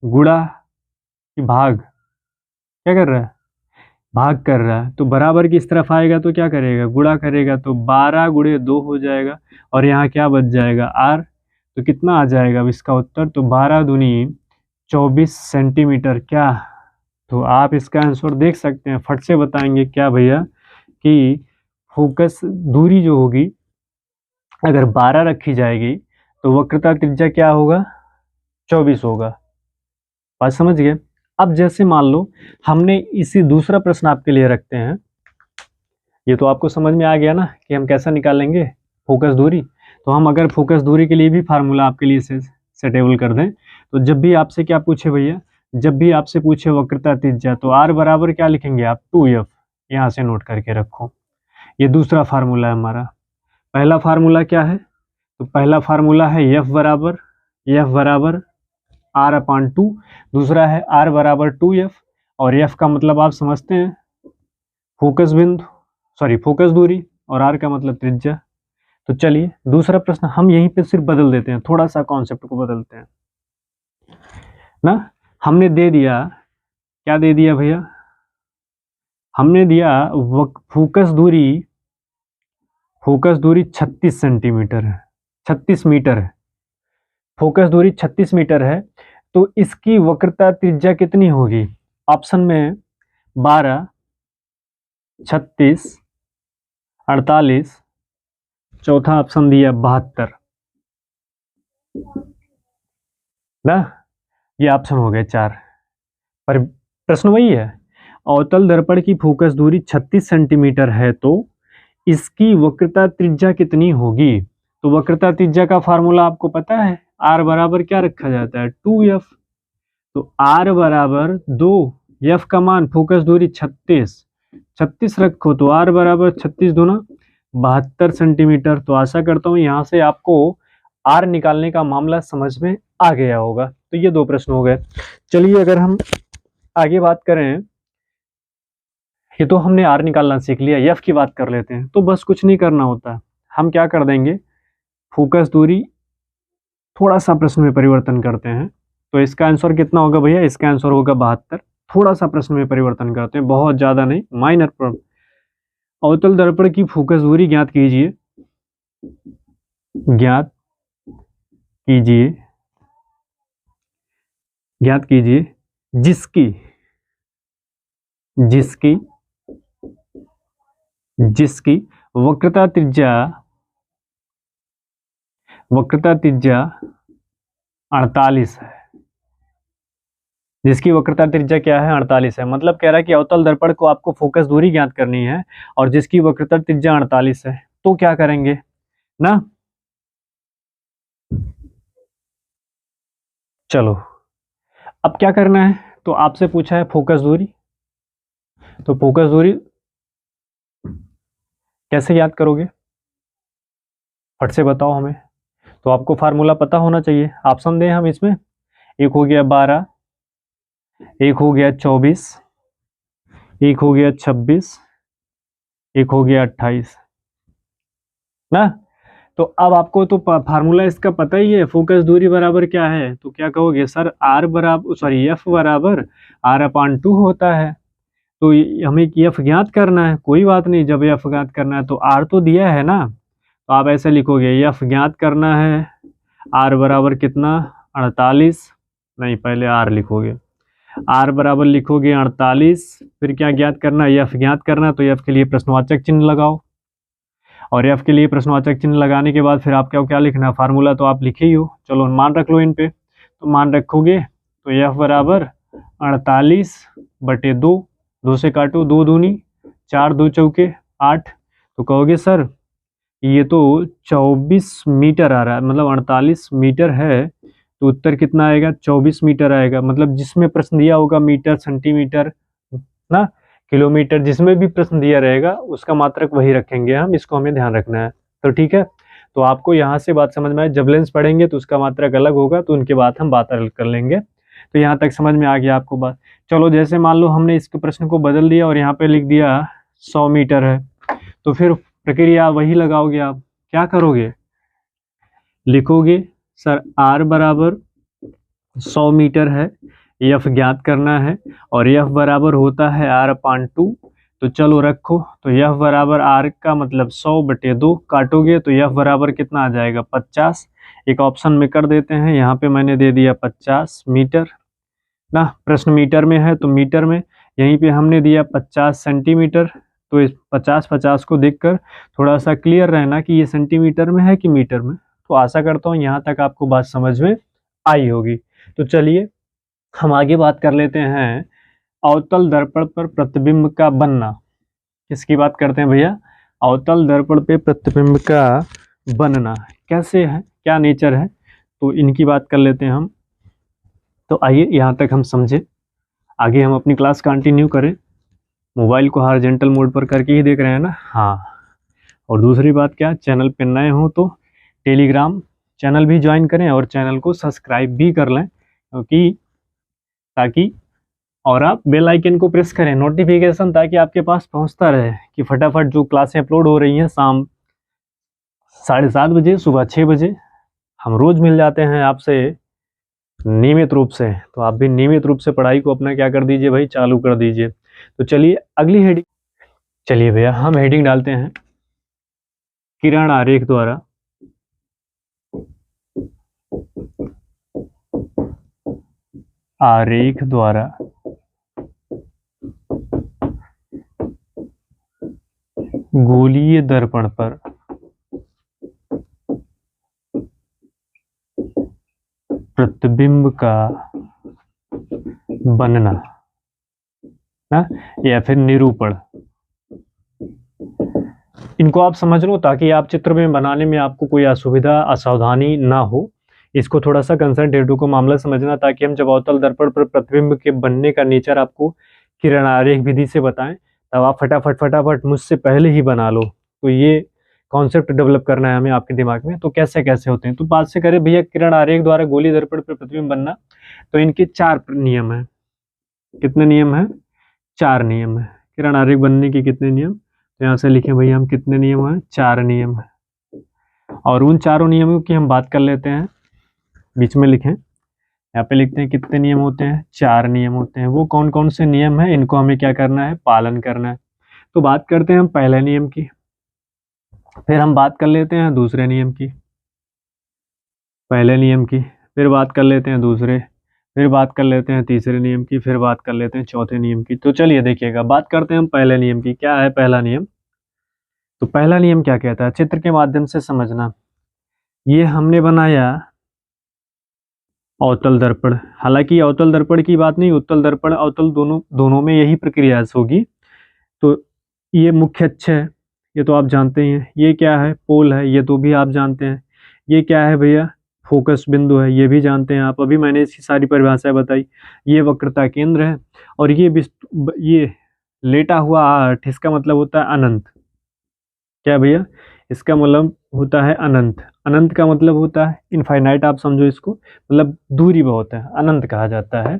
गुणा कि भाग, क्या कर रहा है भाग कर रहा है। तो बराबर की इस तरफ आएगा तो क्या करेगा गुणा करेगा, तो 12 गुणे 2 हो जाएगा और यहाँ क्या बच जाएगा आर। तो कितना आ जाएगा अब इसका उत्तर, तो 12 दूनी 24 सेंटीमीटर। क्या, तो आप इसका आंसर देख सकते हैं, फट से बताएंगे क्या भैया कि फोकस दूरी जो होगी अगर 12 रखी जाएगी तो वक्रता त्रिज्या क्या होगा 24 होगा। बात समझ गए। अब जैसे मान लो हमने इसी दूसरा प्रश्न आपके लिए रखते हैं, ये तो आपको समझ में आ गया ना कि हम कैसा निकालेंगे फोकस दूरी। तो हम अगर फोकस दूरी के लिए भी फार्मूला आपके लिए सेटेबल कर दें, तो जब भी आपसे क्या पूछे भैया, जब भी आपसे पूछे वक्रता त्रिज्या, तो आर बराबर क्या लिखेंगे आप 2f, यहाँ से नोट करके रखो। ये दूसरा फार्मूला है हमारा। पहला फार्मूला क्या है, तो पहला फार्मूला है एफ बराबर आर अपान 2, दूसरा है आर बराबर 2f, और एफ का मतलब आप समझते हैं फोकस बिंदु, सॉरी फोकस दूरी, और आर का मतलब त्रिज्या। तो चलिए दूसरा प्रश्न हम यहीं पे सिर्फ बदल देते हैं, थोड़ा सा कॉन्सेप्ट को बदलते हैं ना। हमने दे दिया, क्या दे दिया भैया, हमने दिया फोकस दूरी 36 सेंटीमीटर है, 36 मीटर है, फोकस दूरी 36 मीटर है। तो इसकी वक्रता त्रिज्या कितनी होगी, ऑप्शन में 12, 36, 48, चौथा ऑप्शन दिया 72 ना, ये ऑप्शन हो गए 4। पर प्रश्न वही है, अवतल दर्पण की फोकस दूरी 36 सेंटीमीटर है तो इसकी वक्रता त्रिज्या कितनी होगी। तो वक्रता त्रिज्या का फार्मूला आपको पता है, आर बराबर क्या रखा जाता है 2f। तो आर बराबर 2, एफ का मान फोकस दूरी 36 रखो, तो आर बराबर 36 दूना 72 सेंटीमीटर। तो आशा करता हूँ यहाँ से आपको आर निकालने का मामला समझ में आ गया होगा। तो ये 2 प्रश्न हो गए। चलिए अगर हम आगे बात करें, ये तो हमने आर निकालना सीख लिया, एफ की बात कर लेते हैं। तो बस कुछ नहीं करना होता, हम क्या कर देंगे, फोकस दूरी थोड़ा सा प्रश्न में परिवर्तन करते हैं। तो इसका आंसर कितना होगा भैया, इसका आंसर होगा 72। थोड़ा सा प्रश्न में परिवर्तन करते हैं, बहुत ज्यादा नहीं, माइनर प्रॉब्लम। अवतल दर्पण की फोकस दूरी ज्ञात कीजिए, ज्ञात कीजिए जिसकी वक्रता त्रिज्या 48 है, जिसकी वक्रता त्रिज्या क्या है 48 है। मतलब कह रहा है कि अवतल दर्पण को आपको फोकस दूरी ज्ञात करनी है और जिसकी वक्रता त्रिज्या 48 है। तो क्या करेंगे ना, चलो अब क्या करना है, तो आपसे पूछा है फोकस दूरी, तो फोकस दूरी कैसे याद करोगे, फट से बताओ हमें। तो आपको फार्मूला पता होना चाहिए, ऑप्शन दें हम इसमें, एक हो गया 12, एक हो गया 24, एक हो गया 26, एक हो गया 28 ना। तो अब आपको तो फार्मूला इसका पता ही है, फोकस दूरी बराबर क्या है, तो क्या कहोगे सर आर बराबर, सॉरी एफ बराबर आर अपान 2 होता है। तो हमें एफ ज्ञात करना है, कोई बात नहीं, जब एफ ज्ञात करना है तो आर तो दिया है ना, तो आप ऐसे लिखोगे एफ ज्ञात करना है, आर बराबर कितना 48, नहीं पहले आर लिखोगे, आर बराबर लिखोगे 48, फिर क्या ज्ञात करना है एफ ज्ञात करना, तो एफ के लिए प्रश्नवाचक चिन्ह लगाओ, और एफ के लिए प्रश्नवाचक चिन्ह लगाने के बाद फिर आप क्या लिखना, फार्मूला तो आप लिखे ही हो, चलो मान रख लो इन पे। तो मान रखोगे तो एफ बराबर 48/2, 2 से काटो, 2 दूनी 4, 2 चौके 8, तो कहोगे सर ये तो 24 मीटर आ रहा है, मतलब 48 मीटर है, तो उत्तर कितना आएगा 24 मीटर आएगा। मतलब जिसमें प्रश्न दिया होगा मीटर, सेंटीमीटर ना, किलोमीटर, जिसमें भी प्रश्न दिया रहेगा उसका मात्रक वही रखेंगे हम, इसको हमें ध्यान रखना है। तो ठीक है, तो आपको यहाँ से बात समझ में आए, जब लेंस पढ़ेंगे तो उसका मात्रक अलग होगा, तो उनके बाद हम बात अलग कर लेंगे। तो यहाँ तक समझ में आ गया आपको बात। चलो जैसे मान लो हमने इसके प्रश्न को बदल दिया और यहाँ पे लिख दिया 100 मीटर है, तो फिर प्रक्रिया वही लगाओगे आप। क्या करोगे, लिखोगे सर R बराबर 100 मीटर है, F ज्ञात करना है, और F बराबर होता है R/2। तो चलो रखो, तो F बराबर R का मतलब 100/2, काटोगे तो F बराबर कितना आ जाएगा 50। एक ऑप्शन में कर देते हैं, यहाँ पे मैंने दे दिया 50 मीटर ना, प्रश्न मीटर में है तो मीटर में, यहीं पे हमने दिया 50 सेंटीमीटर। तो इस 50-50 को देखकर थोड़ा सा क्लियर रहना कि ये सेंटीमीटर में है कि मीटर में। तो आशा करता हूँ यहाँ तक आपको बात समझ में आई होगी। तो चलिए हम आगे बात कर लेते हैं, अवतल दर्पण पर प्रतिबिंब का बनना। किसकी बात करते हैं भैया, अवतल दर्पण पे प्रतिबिंब का बनना कैसे है, क्या नेचर है, तो इनकी बात कर लेते हैं हम। तो आइए यहाँ तक हम समझे, आगे हम अपनी क्लास कंटिन्यू करें। मोबाइल को हॉरिजॉन्टल मोड पर करके ही देख रहे हैं ना, हाँ। और दूसरी बात क्या, चैनल पे नए हो तो टेलीग्राम चैनल भी ज्वाइन करें और चैनल को सब्सक्राइब भी कर लें, क्योंकि ताकि और आप बेल आइकन को प्रेस करें नोटिफिकेशन, ताकि आपके पास पहुंचता रहे कि फटाफट जो क्लासें अपलोड हो रही हैं शाम 7:30 बजे, सुबह 6 बजे, हम रोज़ मिल जाते हैं आपसे नियमित रूप से। तो आप भी नियमित रूप से पढ़ाई को अपना क्या कर दीजिए भाई, चालू कर दीजिए। तो चलिए अगली हेडिंग, चलिए भैया हम हेडिंग डालते हैं, किरण आरेख द्वारा गोलीय दर्पण पर प्रतिबिंब का बनना ना, या फिर निरूपण। इनको आप समझ लो ताकि आप चित्र में बनाने में आपको कोई असुविधा असावधानी ना हो। इसको थोड़ा सा कंसंट्रेट को मामला समझना, ताकि हम जब अवतल दर्पण पर प्रतिबिंब के बनने का नेचर आपको किरण आरेख विधि से बताएं, तब आप फटाफट मुझसे पहले ही बना लो। तो ये कॉन्सेप्ट डेवलप करना है हमें आपके दिमाग में। तो कैसे कैसे होते हैं, तो बात से करें भैया किरण आरेख द्वारा गोलीय दर्पण पर प्रतिबिंब बनना, तो इनके 4 नियम है। कितने नियम है, 4 नियम है। किरण आरेख बनने के कितने नियम, तो यहाँ से लिखें भैया हम कितने नियम हैं, 4 नियम है। और उन चारों नियमों की हम बात कर लेते हैं, बीच में लिखें, यहाँ पे लिखते हैं कितने नियम होते हैं, 4 नियम होते हैं। वो कौन कौन से नियम है, इनको हमें क्या करना है, पालन करना है। तो बात करते हैं हम पहले नियम की, फिर हम बात कर लेते हैं दूसरे नियम की, पहले नियम की, फिर बात कर लेते हैं दूसरे, फिर बात कर लेते हैं तीसरे नियम की, फिर बात कर लेते हैं चौथे नियम की। तो चलिए देखिएगा, बात करते हैं हम पहले नियम की। क्या है पहला नियम, तो पहला नियम क्या कहता है, चित्र के माध्यम से समझना। ये हमने बनाया अवतल दर्पण, हालांकि अवतल दर्पण की बात नहीं, उत्तल दर्पण अवतल दोनों में यही प्रक्रिया होगी। तो ये मुख्य अक्ष है, ये तो आप जानते ही हैं। ये क्या है, पोल है, ये तो भी आप जानते हैं। ये क्या है भैया, फोकस बिंदु है, ये भी जानते हैं आप, अभी मैंने इसकी सारी परिभाषाएं बताई। ये वक्रता केंद्र है, और ये लेटा हुआ आठ, इसका मतलब होता है अनंत। क्या भैया, इसका मतलब होता है अनंत। अनंत का मतलब होता है इनफाइनाइट, आप समझो इसको, मतलब दूरी बहुत है, अनंत कहा जाता है।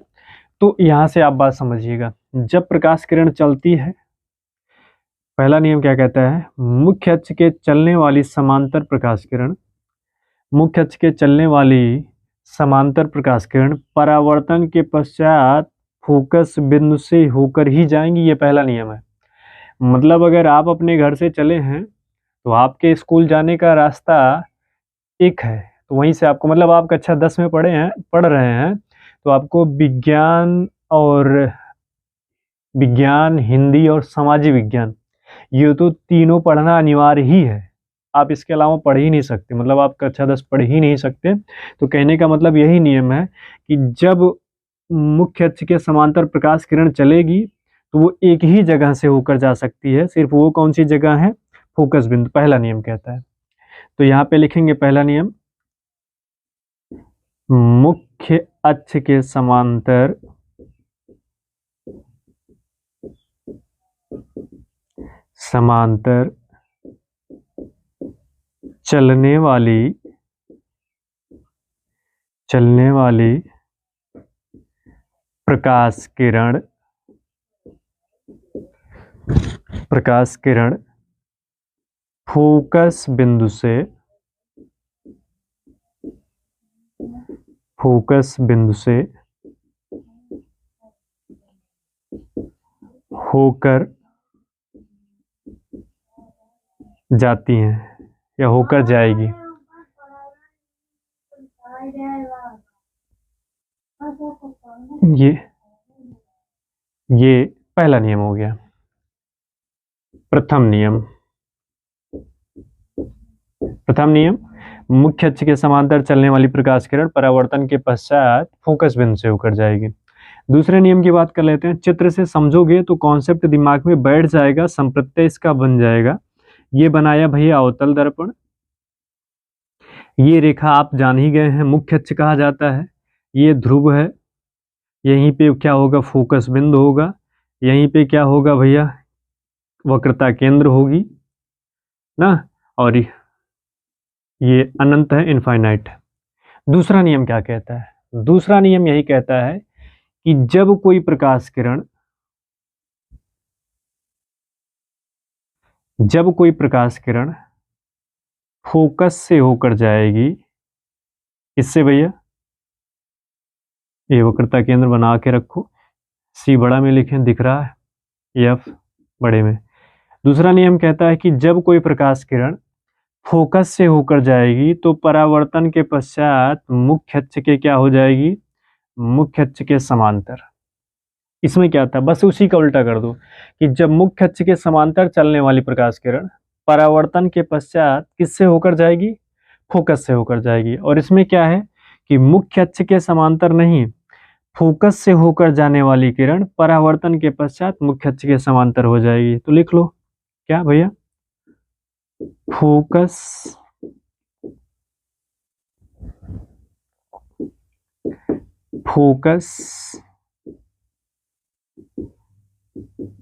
तो यहाँ से आप बात समझिएगा, जब प्रकाश किरण चलती है, पहला नियम क्या कहता है, मुख्य अक्ष के चलने वाली समांतर प्रकाश किरण, मुख्य अक्ष के चलने वाली समांतर प्रकाश किरण परावर्तन के पश्चात फोकस बिंदु से होकर ही जाएंगी। ये पहला नियम है। मतलब अगर आप अपने घर से चले हैं तो आपके स्कूल जाने का रास्ता एक है, तो वहीं से आपको, मतलब आप कक्षा 10 में पढ़ रहे हैं, तो आपको विज्ञान, हिंदी और सामाजिक विज्ञान, ये तो तीनों पढ़ना अनिवार्य ही है। आप इसके अलावा पढ़ ही नहीं सकते, मतलब आप कक्षा 10 पढ़ ही नहीं सकते। तो कहने का मतलब यही नियम है कि जब मुख्य अक्ष के समांतर प्रकाश किरण चलेगी तो वो एक ही जगह से होकर जा सकती है, सिर्फ वो कौन सी जगह है, फोकस बिंदु, पहला नियम कहता है। तो यहाँ पे लिखेंगे पहला नियम, मुख्य अक्ष के समांतर चलने वाली प्रकाश किरण फोकस बिंदु से होकर जाती हैं या होकर जाएगी। ये पहला नियम हो गया। प्रथम नियम, मुख्य अक्ष के समांतर चलने वाली प्रकाश किरण परावर्तन के पश्चात फोकस बिंदु से होकर जाएगी। दूसरे नियम की बात कर लेते हैं। चित्र से समझोगे तो कॉन्सेप्ट दिमाग में बैठ जाएगा, संप्रत्यय इसका बन जाएगा। ये बनाया भैया अवतल दर्पण, ये रेखा आप जान ही गए हैं मुख्य अक्ष कहा जाता है। ये ध्रुव है, यहीं पे क्या होगा, फोकस बिंदु होगा। यहीं पे क्या होगा भैया, वक्रता केंद्र होगी ना, और ये अनंत है, इनफाइनाइट। दूसरा नियम क्या कहता है? दूसरा नियम यही कहता है कि जब कोई प्रकाश किरण फोकस से होकर जाएगी, इससे भैया ये वक्रता केंद्र बना के रखो, सी बड़ा में लिखें, दिख रहा है, एफ बड़े में। दूसरा नियम कहता है कि जब कोई प्रकाश किरण फोकस से होकर जाएगी तो परावर्तन के पश्चात मुख्य अक्ष के क्या हो जाएगी, मुख्य अक्ष के समांतर। इसमें क्या था, बस उसी का उल्टा कर दो कि जब मुख्य अक्ष के समांतर चलने वाली प्रकाश किरण परावर्तन के पश्चात किससे होकर जाएगी, फोकस से होकर जाएगी। और इसमें क्या है कि मुख्य अक्ष के समांतर नहीं, फोकस से होकर जाने वाली किरण परावर्तन के पश्चात मुख्य अक्ष के समांतर हो जाएगी। तो लिख लो क्या भैया, फोकस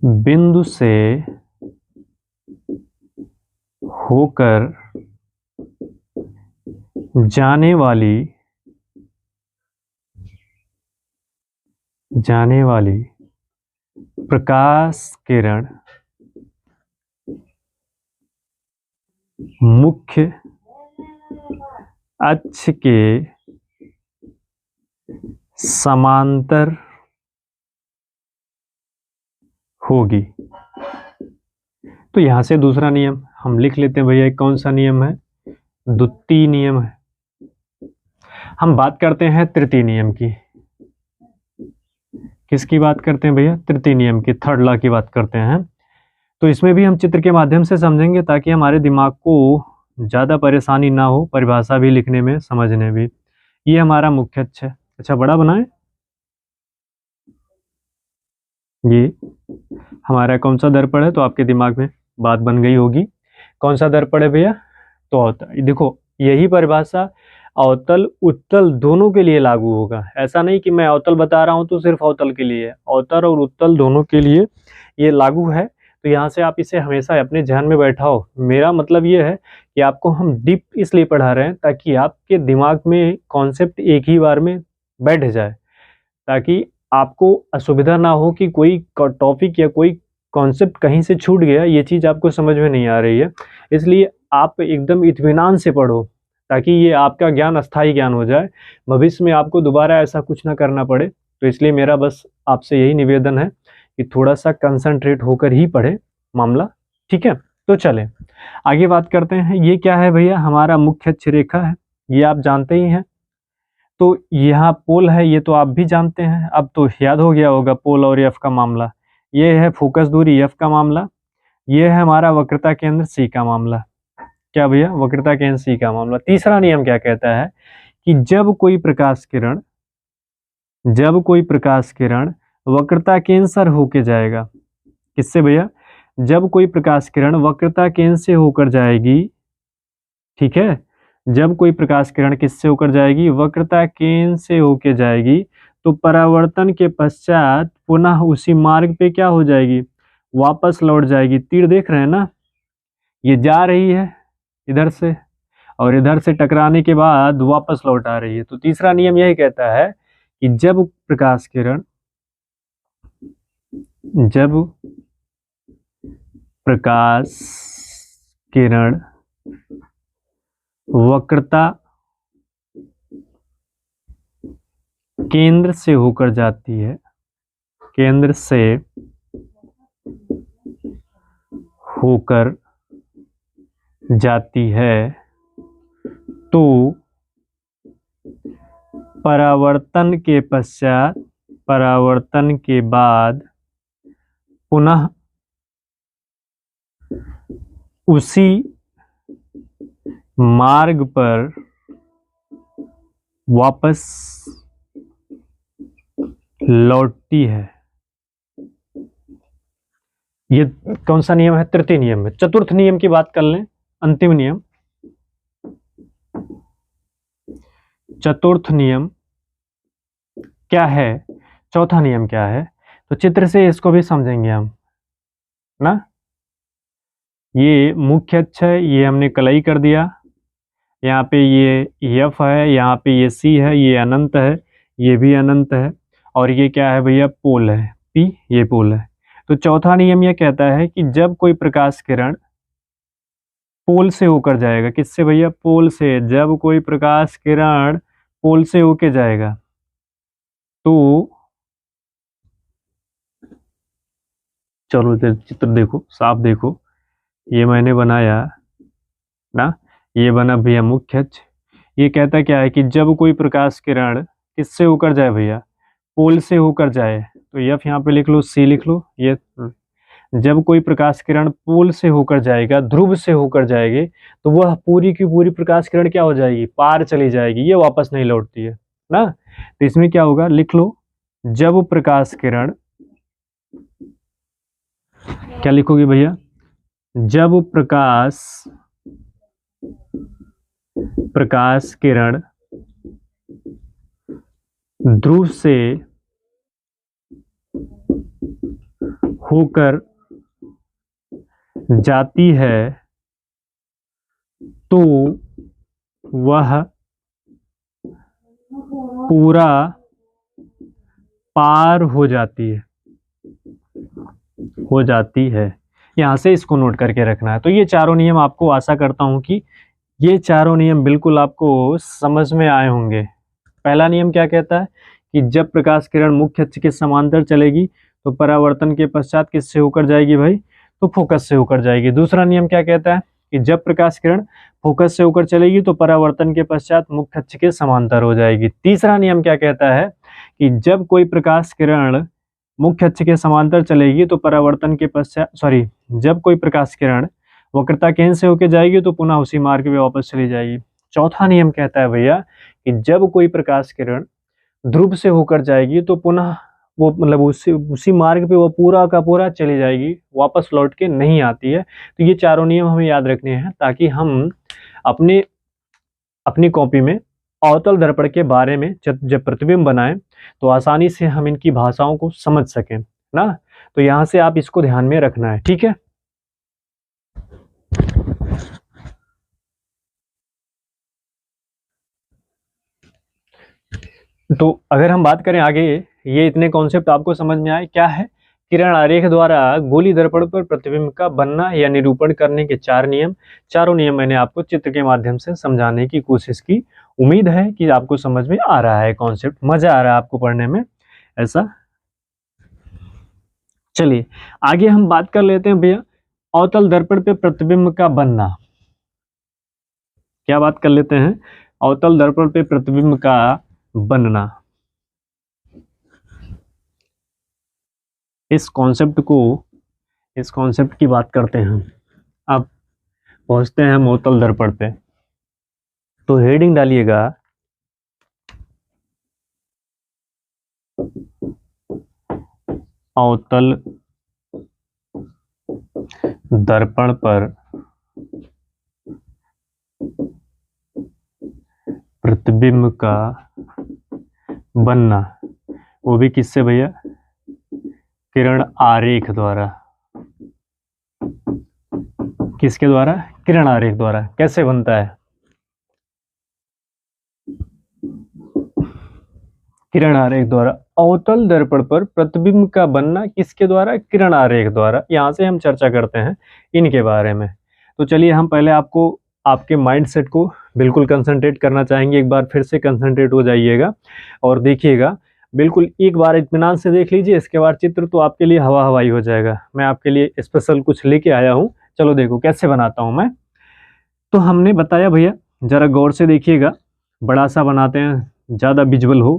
बिंदु से होकर जाने वाली प्रकाश किरण मुख्य अक्ष के समांतर होगी। तो यहां से दूसरा नियम हम लिख लेते हैं भैया, कौन सा नियम है, द्वितीय नियम है। हम बात करते हैं तृतीय नियम की। किसकी बात करते हैं भैया, तृतीय नियम की, थर्ड लॉ की बात करते हैं। तो इसमें भी हम चित्र के माध्यम से समझेंगे ताकि हमारे दिमाग को ज़्यादा परेशानी ना हो, परिभाषा भी लिखने में, समझने भी। ये हमारा मुख्य अक्ष है। अच्छा बड़ा बनाए, ये हमारा कौन सा दर्पण है, तो आपके दिमाग में बात बन गई होगी। कौन सा दर्पण है भैया, तो अवतल। देखो यही परिभाषा अवतल उत्तल दोनों के लिए लागू होगा। ऐसा नहीं कि मैं अवतल बता रहा हूं तो सिर्फ अवतल के लिए, अवतल और उत्तल दोनों के लिए ये लागू है। तो यहाँ से आप इसे हमेशा अपने ध्यान में बैठाओ। मेरा मतलब ये है कि आपको हम डीप इसलिए पढ़ा रहे हैं ताकि आपके दिमाग में कॉन्सेप्ट एक ही बार में बैठ जाए, ताकि आपको असुविधा ना हो कि कोई टॉपिक या कोई कॉन्सेप्ट कहीं से छूट गया, ये चीज़ आपको समझ में नहीं आ रही है। इसलिए आप एकदम इत्मीनान से पढ़ो ताकि ये आपका ज्ञान अस्थायी ज्ञान हो जाए, भविष्य में आपको दोबारा ऐसा कुछ ना करना पड़े। तो इसलिए मेरा बस आपसे यही निवेदन है कि थोड़ा सा कंसंट्रेट होकर ही पढ़े मामला, ठीक है। तो चलें आगे बात करते हैं। ये क्या है भैया, हमारा मुख्य अक्ष रेखा है, ये आप जानते ही हैं। तो यहाँ पोल है, ये तो आप भी जानते हैं, अब तो याद हो गया होगा पोल और एफ का मामला। ये है फोकस दूरी एफ का मामला, ये है हमारा वक्रता केंद्र सी का मामला। क्या भैया, वक्रता केंद्र सी का मामला। तीसरा नियम क्या कहता है कि जब कोई प्रकाश किरण वक्रता केंद्र से होके जाएगा, किससे भैया, जब कोई प्रकाश किरण वक्रता केंद्र से होकर जाएगी, ठीक है, जब कोई प्रकाश किरण किससे होकर जाएगी, वक्रता केंद्र से होकर जाएगी, तो परावर्तन के पश्चात पुनः उसी मार्ग पे क्या हो जाएगी, वापस लौट जाएगी। तीर देख रहे हैं ना, ये जा रही है इधर से और इधर से टकराने के बाद वापस लौट आ रही है। तो तीसरा नियम यही कहता है कि जब प्रकाश किरण वक्रता केंद्र से होकर जाती है, केंद्र से होकर जाती है, तो परावर्तन के पश्चात, परावर्तन के बाद पुनः उसी मार्ग पर वापस लौटती है। ये कौन सा नियम है? तृतीय नियम है। चतुर्थ नियम की बात कर लें, अंतिम नियम। चतुर्थ नियम क्या है? चौथा नियम क्या है? तो चित्र से इसको भी समझेंगे हम ना। ये मुख्य अक्ष है, ये हमने कलई कर दिया। यहाँ पे ये F है, यहाँ पे ये C है, ये अनंत है, ये भी अनंत है, और ये क्या है भैया? पोल है P, ये पोल है। तो चौथा नियम यह कहता है कि जब कोई प्रकाश किरण पोल से होकर जाएगा, किससे भैया? पोल से। जब कोई प्रकाश किरण पोल से होके जाएगा तो चलो इधर चित्र देखो, साफ देखो, ये मैंने बनाया ना, ये बना भैया मुख्य अक्ष। ये कहता क्या है कि जब कोई प्रकाश किरण किससे होकर जाए भैया? पोल से होकर जाए, तो F यहाँ पे लिख लो, C लिख लो। ये जब कोई प्रकाश किरण पोल से होकर जाएगा, ध्रुव से होकर जाएगी, तो वह पूरी की पूरी प्रकाश किरण क्या हो जाएगी? पार चली जाएगी, ये वापस नहीं लौटती है ना। तो इसमें क्या होगा? लिख लो, जब प्रकाश किरण, क्या लिखोगे भैया? जब प्रकाश किरण ध्रुव से होकर जाती है तो वह पूरा पार हो जाती है, यहां से इसको नोट करके रखना है। तो ये चारों नियम आपको, आशा करता हूं कि ये चारों नियम बिल्कुल आपको समझ में आए होंगे। पहला नियम क्या कहता है कि जब प्रकाश किरण मुख्य अक्ष के समांतर चलेगी तो परावर्तन के पश्चात किससे होकर जाएगी भाई? तो फोकस से होकर जाएगी। दूसरा नियम क्या कहता है कि जब प्रकाश किरण फोकस से होकर चलेगी तो परावर्तन के पश्चात मुख्य अक्ष के समांतर हो जाएगी। तीसरा नियम क्या कहता है कि जब कोई प्रकाश किरण मुख्य अक्ष के समांतर चलेगी तो परावर्तन के पश्चात, जब कोई प्रकाश किरण वक्रता केंद्र से होकर जाएगी तो पुनः उसी मार्ग पे वापस चली जाएगी। चौथा नियम कहता है भैया कि जब कोई प्रकाश किरण ध्रुव से होकर जाएगी तो पुनः वो मतलब उसी मार्ग पे वो पूरा का पूरा चली जाएगी, वापस लौट के नहीं आती है। तो ये चारों नियम हमें याद रखने हैं ताकि हम अपनी कॉपी में अवतल दर्पण के बारे में जब प्रतिबिंब बनाएं तो आसानी से हम इनकी भाषाओं को समझ सकें ना। तो यहाँ से आप इसको ध्यान में रखना है, ठीक है। तो अगर हम बात करें आगे, ये इतने कॉन्सेप्ट आपको समझ में आए। क्या है? किरण आरेख द्वारा गोली दर्पण पर प्रतिबिंब का बनना या निरूपण करने के चार नियम। चारों नियम मैंने आपको चित्र के माध्यम से समझाने की कोशिश की। उम्मीद है कि आपको समझ में आ रहा है कॉन्सेप्ट, मजा आ रहा है आपको पढ़ने में, ऐसा। चलिए आगे हम बात कर लेते हैं भैया अवतल दर्पण पे प्रतिबिंब का बनना। क्या बात कर लेते हैं? अवतल दर्पण पे प्रतिबिंब का बनना। इस कॉन्सेप्ट की बात करते हैं। अब पहुंचते हैं हम अवतल दर्पण पे, तो हेडिंग डालिएगा अवतल दर्पण पर प्रतिबिंब का बनना, वो भी किससे भैया? किरण आरेख द्वारा। किसके द्वारा? किरण आरेख द्वारा। कैसे बनता है? किरण आरेख द्वारा। अवतल दर्पण पर प्रतिबिंब का बनना किसके द्वारा? किरण आरेख द्वारा। यहां से हम चर्चा करते हैं इनके बारे में। तो चलिए हम पहले आपको आपके माइंड सेट को बिल्कुल कंसंट्रेट करना चाहेंगे। एक बार फिर से कंसंट्रेट हो जाइएगा और देखिएगा, बिल्कुल एक बार इत्मीनान से देख लीजिए, इसके बाद चित्र तो आपके लिए हवा हवाई हो जाएगा। मैं आपके लिए स्पेशल कुछ लेके आया हूँ। चलो देखो कैसे बनाता हूँ मैं। तो हमने बताया भैया, ज़रा गौर से देखिएगा, बड़ा सा बनाते हैं, ज़्यादा विजुअल हो।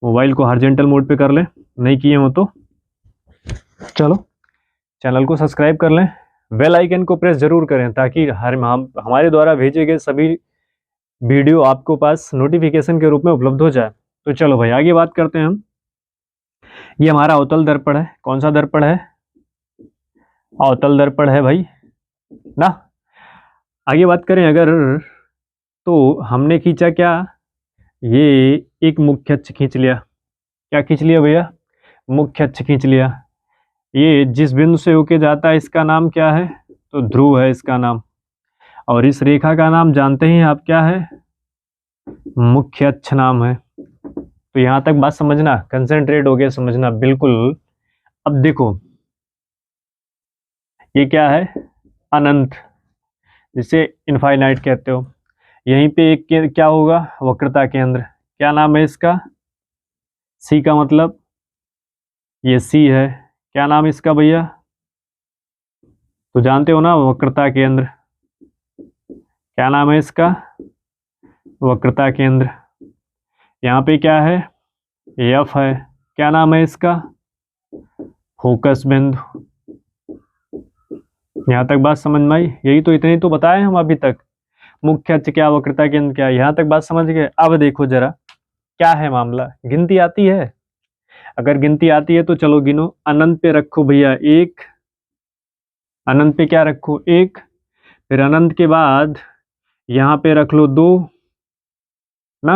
मोबाइल को हॉरिजॉन्टल मोड पे कर लें, नहीं किए हो तो चलो चैनल को सब्सक्राइब कर लें, बेल आइकन को प्रेस जरूर करें ताकि हमारे द्वारा भेजे गए सभी वीडियो आपको पास नोटिफिकेशन के रूप में उपलब्ध हो जाए। तो चलो भाई आगे बात करते हैं हम। ये हमारा अवतल दर्पण है। कौन सा दर्पण है? अवतल दर्पण है भाई ना। आगे बात करें अगर, तो हमने खींचा क्या, ये एक मुख्य अक्ष खींच लिया। क्या खींच लिया भैया? मुख्य अक्ष खींच लिया। ये जिस बिंदु से होके जाता है इसका नाम क्या है? तो ध्रुव है इसका नाम। और इस रेखा का नाम जानते ही आप, क्या है? मुख्य अक्ष नाम है। तो यहां तक बात समझना, कंसंट्रेट हो गया समझना बिल्कुल। अब देखो ये क्या है? अनंत, जिसे इनफाइनाइट कहते हो। यहीं पे एक क्या होगा? वक्रता केंद्र। क्या नाम है इसका? सी का मतलब ये सी है। क्या नाम इसका भैया? तो जानते हो ना, वक्रता केंद्र। क्या नाम है इसका? वक्रता केंद्र। यहाँ पे क्या है? एफ है। क्या नाम है इसका? फोकस बिंदु। यहाँ तक बात समझ में आई? यही तो, इतने तो बताए हम अभी तक। मुख्य अक्ष क्या, वक्रता केंद्र क्या, यहाँ तक बात समझ गए। अब देखो जरा क्या है मामला। गिनती आती है? अगर गिनती आती है तो चलो गिनो। अनंत पे रखो भैया एक, अनंत पे क्या रखो? एक। फिर अनंत के बाद यहाँ पे रख लो दो ना,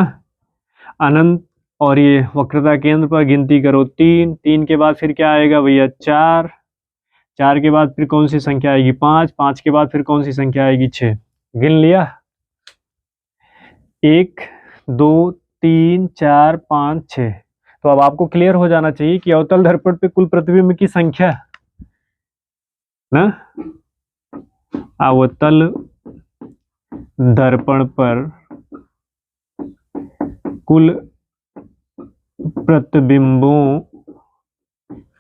अनंत। और ये वक्रता केंद्र पर गिनती करो तीन। तीन के बाद फिर क्या आएगा भैया? चार। चार के बाद फिर कौन सी संख्या आएगी? पाँच। पाँच के बाद फिर कौन सी संख्या आएगी? छः। गिन लिया? एक, दो, तीन, चार, पाँच, छः। तो अब आपको क्लियर हो जाना चाहिए कि अवतल दर्पण पे कुल प्रतिबिंब की संख्या ना, अवतल दर्पण पर कुल प्रतिबिंबों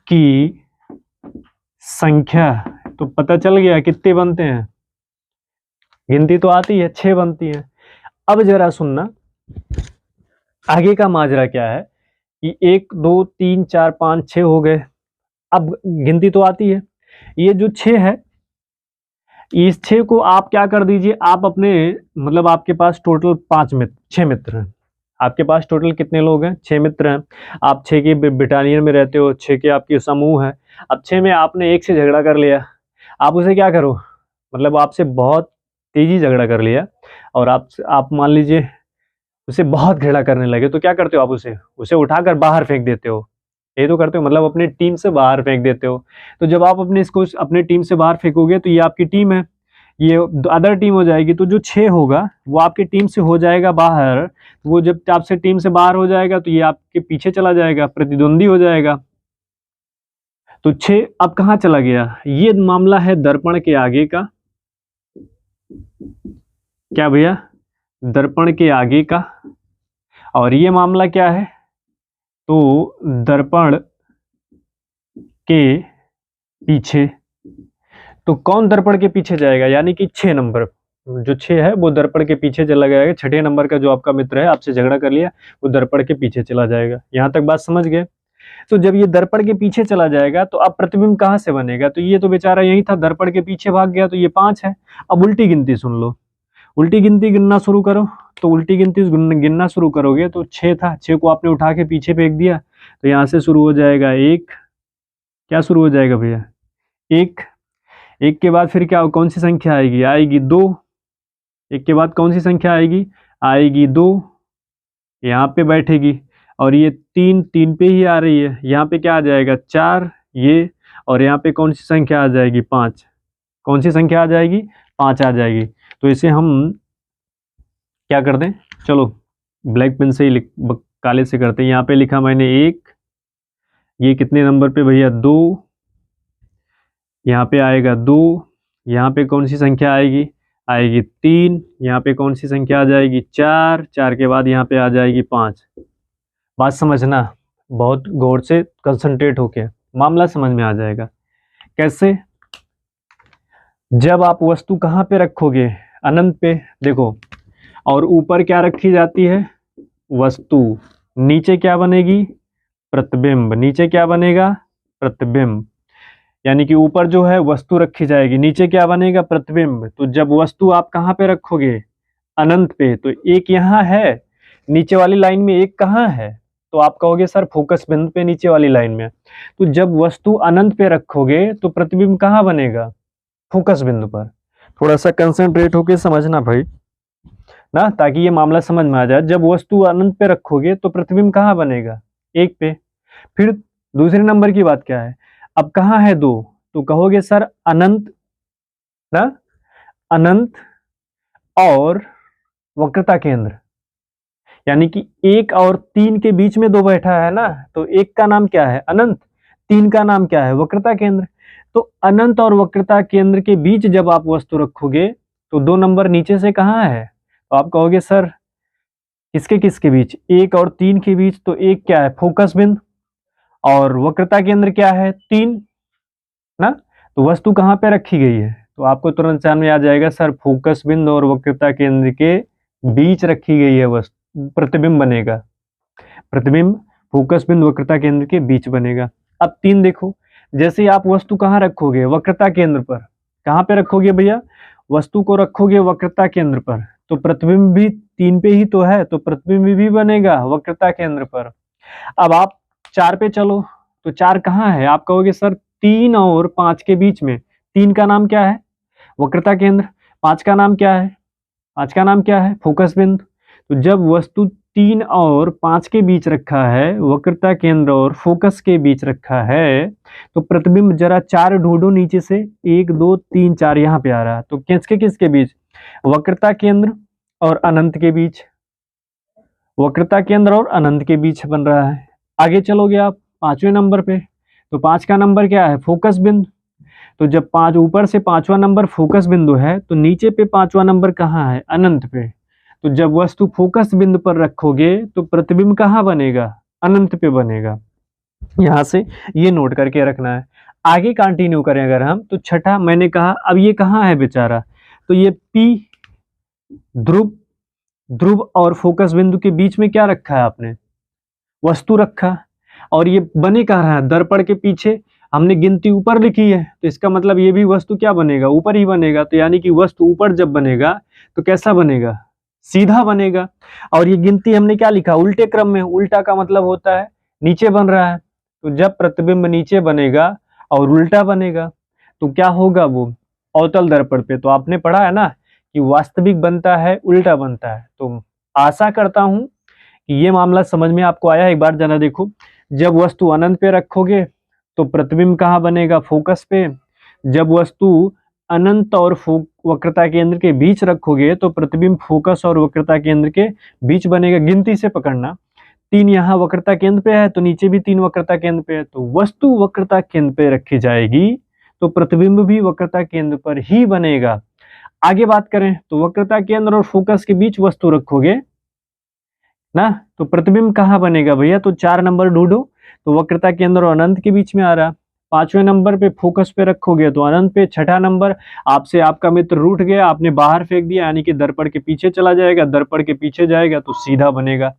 की संख्या। तो पता चल गया कितने बनते हैं। गिनती तो आती है, 6 बनती है। अब जरा सुनना, आगे का माजरा क्या है कि 1 2 3 4 5 6 हो गए। अब गिनती तो आती है। ये जो 6 है, इस 6 को आप क्या कर दीजिए, आप अपने, मतलब आपके पास टोटल 6 मित्र हैं। आपके पास टोटल कितने लोग हैं? 6 मित्र हैं। आप 6 की बटालियन में रहते हो, 6 के आपके समूह है। अब 6 में आपने एक से झगड़ा कर लिया, आप उसे क्या करो, मतलब आपसे बहुत तेजी झगड़ा कर लिया और आप मान लीजिए उसे बहुत घृणा करने लगे, तो क्या करते हो आप? उसे उठाकर बाहर फेंक देते हो। ये तो करते हो, मतलब अपनी टीम से बाहर फेंक देते हो। तो जब आप अपने टीम से बाहर फेंकोगे तो ये आपकी टीम है, ये अदर टीम हो जाएगी। तो जो 6 होगा वो आपकी टीम से हो जाएगा बाहर। वो जब आपसे टीम से बाहर हो जाएगा तो ये आपके पीछे चला जाएगा, प्रतिद्वंदी हो जाएगा। तो 6 अब कहाँ चला गया? ये मामला है दर्पण के आगे का। क्या भैया? दर्पण के आगे का। और ये मामला क्या है? तो दर्पण के पीछे। तो कौन दर्पण के पीछे जाएगा? यानी कि 6 नंबर, जो 6 है वो दर्पण के पीछे चला जाएगा। 6ठे नंबर का जो आपका मित्र है, आपसे झगड़ा कर लिया, वो दर्पण के पीछे चला जाएगा। यहाँ तक बात समझ गए? तो जब ये दर्पण के पीछे चला जाएगा तो अब प्रतिबिंब कहाँ से बनेगा? तो ये तो बेचारा यही था, दर्पण के पीछे भाग गया, तो ये 5 है। अब उल्टी गिनती सुन लो, उल्टी गिनती गिनना शुरू करो। तो उल्टी गिनती गिनना शुरू करोगे तो 6 था, 6 को आपने उठा के पीछे फेंक दिया, तो यहाँ से शुरू हो जाएगा 1। क्या शुरू हो जाएगा भैया? 1। 1 के बाद फिर क्या, कौन सी संख्या आएगी? आएगी 2। 1 के बाद कौन सी संख्या आएगी? आएगी 2, यहाँ पे बैठेगी। और ये 3, 3 पे ही आ रही है, यहाँ पे क्या आ जाएगा? 4 ये। और यहाँ पे कौन सी संख्या आ जाएगी? 5। कौन सी संख्या आ जाएगी? 5 आ जाएगी। तो इसे हम क्या कर दें, चलो ब्लैक पेन से ही काले से करते हैं। यहाँ पे लिखा मैंने 1, ये कितने नंबर पे भैया? 2, यहाँ पे आएगा 2, यहाँ पे कौन सी संख्या आएगी, आएगी 3, यहाँ पे कौन सी संख्या आ जाएगी 4, 4 के बाद यहाँ पे आ जाएगी 5। बात समझना, बहुत गौर से कंसंट्रेट होके, मामला समझ में आ जाएगा। कैसे, जब आप वस्तु कहाँ पे रखोगे, अनंत पे, देखो, और ऊपर क्या रखी जाती है, वस्तु, नीचे क्या बनेगी, प्रतिबिंब, नीचे क्या बनेगा, प्रतिबिंब, यानी कि ऊपर जो है वस्तु रखी जाएगी, नीचे क्या बनेगा, प्रतिबिंब। तो जब वस्तु आप कहाँ पे रखोगे, अनंत पे, तो एक यहाँ है, नीचे वाली लाइन में एक कहाँ है, तो आप कहोगे सर फोकस बिंदु पे नीचे वाली लाइन में। तो जब वस्तु अनंत पे रखोगे तो प्रतिबिंब कहाँ बनेगा, फोकस बिंदु पर। थोड़ा सा कंसंट्रेट होके समझना भाई ना, ताकि ये मामला समझ में आ जाए। जब वस्तु अनंत पे रखोगे तो प्रतिबिंब कहाँ बनेगा, एक पे। फिर दूसरे नंबर की बात क्या है, अब कहाँ है 2, तो कहोगे सर अनंत ना, अनंत और वक्रता केंद्र, यानी कि 1 और 3 के बीच में 2 बैठा है ना, तो 1 का नाम क्या है, अनंत, 3 का नाम क्या है, वक्रता केंद्र। तो अनंत और वक्रता केंद्र के बीच जब आप वस्तु रखोगे तो 2 नंबर नीचे से कहाँ है, तो आप कहोगे सर किसके किसके बीच, 1 और 3 के बीच। तो 1 क्या है, फोकस बिंदु, और वक्रता केंद्र क्या है, 3 ना। तो वस्तु कहाँ पे रखी गई है, तो आपको तुरंत ध्यान में आ जाएगा सर फोकस बिंदु और वक्रता केंद्र के बीच रखी गई है वस्तु, प्रतिबिंब बनेगा, प्रतिबिंब फोकस बिंदु वक्रता केंद्र के बीच बनेगा। अब 3 देखो, जैसे आप वस्तु कहाँ रखोगे, वक्रता केंद्र पर, कहाँ पे रखोगे भैया, वस्तु को रखोगे वक्रता केंद्र पर, तो प्रतिबिंब भी 3 पे ही तो है, तो प्रतिबिंब भी बनेगा वक्रता केंद्र पर। अब आप 4 पे चलो, तो 4 कहाँ है, आप कहोगे सर 3 और 5 के बीच में। 3 का नाम क्या है, वक्रता केंद्र, 5 का नाम क्या है, 5 का नाम क्या है, फोकस बिंदु। तो जब वस्तु 3 और 5 के बीच रखा है, वक्रता केंद्र और फोकस के बीच रखा है, तो प्रतिबिंब जरा 4 ढूंढो नीचे से, 1 2 3 4 यहाँ पे आ रहा है, तो किसके किसके बीच, वक्रता केंद्र और अनंत के बीच, वक्रता केंद्र और अनंत के बीच बन रहा है। आगे चलोगे आप 5वें नंबर पे, तो 5 का नंबर क्या है, फोकस बिंदु। तो जब 5 ऊपर से 5वां नंबर फोकस बिंदु है, तो नीचे पे 5वां नंबर कहाँ है, अनंत पे। तो जब वस्तु फोकस बिंदु पर रखोगे तो प्रतिबिंब कहाँ बनेगा, अनंत पे बनेगा। यहां से ये नोट करके रखना है। आगे कंटिन्यू करें अगर हम, तो छठा मैंने कहा, अब ये कहाँ है बेचारा, तो ये P, ध्रुव, ध्रुव और फोकस बिंदु के बीच में क्या रखा है आपने, वस्तु रखा, और ये बने कहाँ रहा है, दर्पण के पीछे। हमने गिनती ऊपर लिखी है, तो इसका मतलब ये भी वस्तु क्या बनेगा, ऊपर ही बनेगा। तो यानी कि वस्तु ऊपर जब बनेगा तो कैसा बनेगा, सीधा बनेगा। और ये गिनती हमने क्या लिखा, उल्टे क्रम में, उल्टा का मतलब होता है नीचे बन रहा है। तो जब प्रतिबिंब नीचे बनेगा और उल्टा बनेगा तो क्या होगा, वो अवतल दर्पण पे। तो आपने पढ़ा है ना कि वास्तविक बनता है, उल्टा बनता है। तो आशा करता हूं कि ये मामला समझ में आपको आया। एक बार जरा देखो, जब वस्तु अनंत पे रखोगे तो प्रतिबिंब कहाँ बनेगा, फोकस पे। जब वस्तु अनंत और वक्रता केंद्र के बीच रखोगे तो प्रतिबिंब फोकस और वक्रता केंद्र के बीच बनेगा। गिनती से पकड़ना, 3 यहाँ वक्रता केंद्र पे है तो नीचे भी 3 वक्रता केंद्र पे है। तो वस्तु वक्रता केंद्र पे रखी जाएगी तो प्रतिबिंब भी वक्रता केंद्र पर ही बनेगा। आगे बात करें तो वक्रता केंद्र और फोकस के बीच वस्तु रखोगे ना, तो प्रतिबिंब कहाँ बनेगा भैया, तो 4 नंबर ढूंढो, तो वक्रता केंद्र और अनंत के बीच में आ रहा। 5वें नंबर पे फोकस पे रखोगे तो अनंत पे। 6ठा नंबर, आपसे आपका मित्र रूठ गया, आपने बाहर फेंक दिया, यानी कि दर्पण के पीछे चला जाएगा। दर्पण के पीछे जाएगा तो सीधा बनेगा,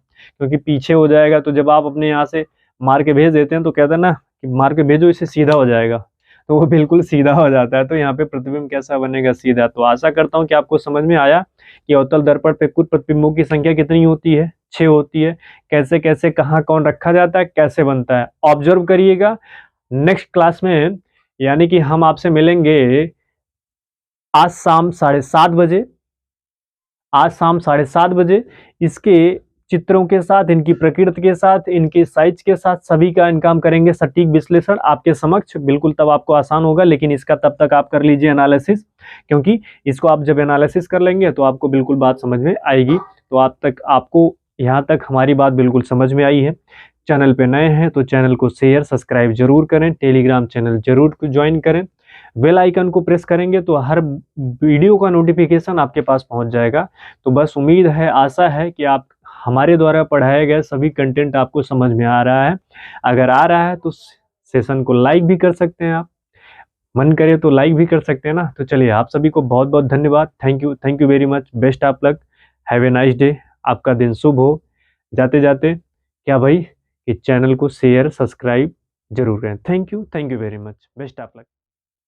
क्योंकि पीछे हो जाएगा। तो जब आप अपने यहाँ से मार के भेज देते हैं तो कहते हैं ना कि मार के भेजो, इससे सीधा हो जाएगा, तो वो बिल्कुल सीधा हो जाता है। तो यहाँ पे प्रतिबिंब कैसा बनेगा, सीधा। तो आशा करता हूँ कि आपको समझ में आया कि अवतल दर्पण पे कुल प्रतिबिंबों की संख्या कितनी होती है, 6 होती है। कैसे कैसे कहाँ कौन रखा जाता है, कैसे बनता है, ऑब्जर्व करिएगा। नेक्स्ट क्लास में यानी कि हम आपसे मिलेंगे आज शाम 7:30 बजे, आज शाम 7:30 बजे इसके चित्रों के साथ, इनकी प्रकृति के साथ, इनके साइज के साथ, सभी का इनका हम करेंगे सटीक विश्लेषण आपके समक्ष। बिल्कुल तब आपको आसान होगा, लेकिन इसका तब तक आप कर लीजिए एनालिसिस, क्योंकि इसको आप जब एनालिसिस कर लेंगे तो आपको बिल्कुल बात समझ में आएगी। तो आपको यहाँ तक हमारी बात बिल्कुल समझ में आई है। चैनल पे नए हैं तो चैनल को शेयर सब्सक्राइब जरूर करें, टेलीग्राम चैनल जरूर ज्वाइन करें। बेल आइकन को प्रेस करेंगे तो हर वीडियो का नोटिफिकेशन आपके पास पहुंच जाएगा। तो बस उम्मीद है, आशा है कि आप हमारे द्वारा पढ़ाए गए सभी कंटेंट आपको समझ में आ रहा है। अगर आ रहा है तो सेशन को लाइक भी कर सकते हैं आप, मन करे तो लाइक भी कर सकते हैं ना। तो चलिए, आप सभी को बहुत बहुत धन्यवाद। Thank you very much. Best of luck. Have a nice day. आपका दिन शुभ हो। जाते जाते क्या भाई, इस चैनल को शेयर सब्सक्राइब जरूर करें। Thank you very much. Best of luck.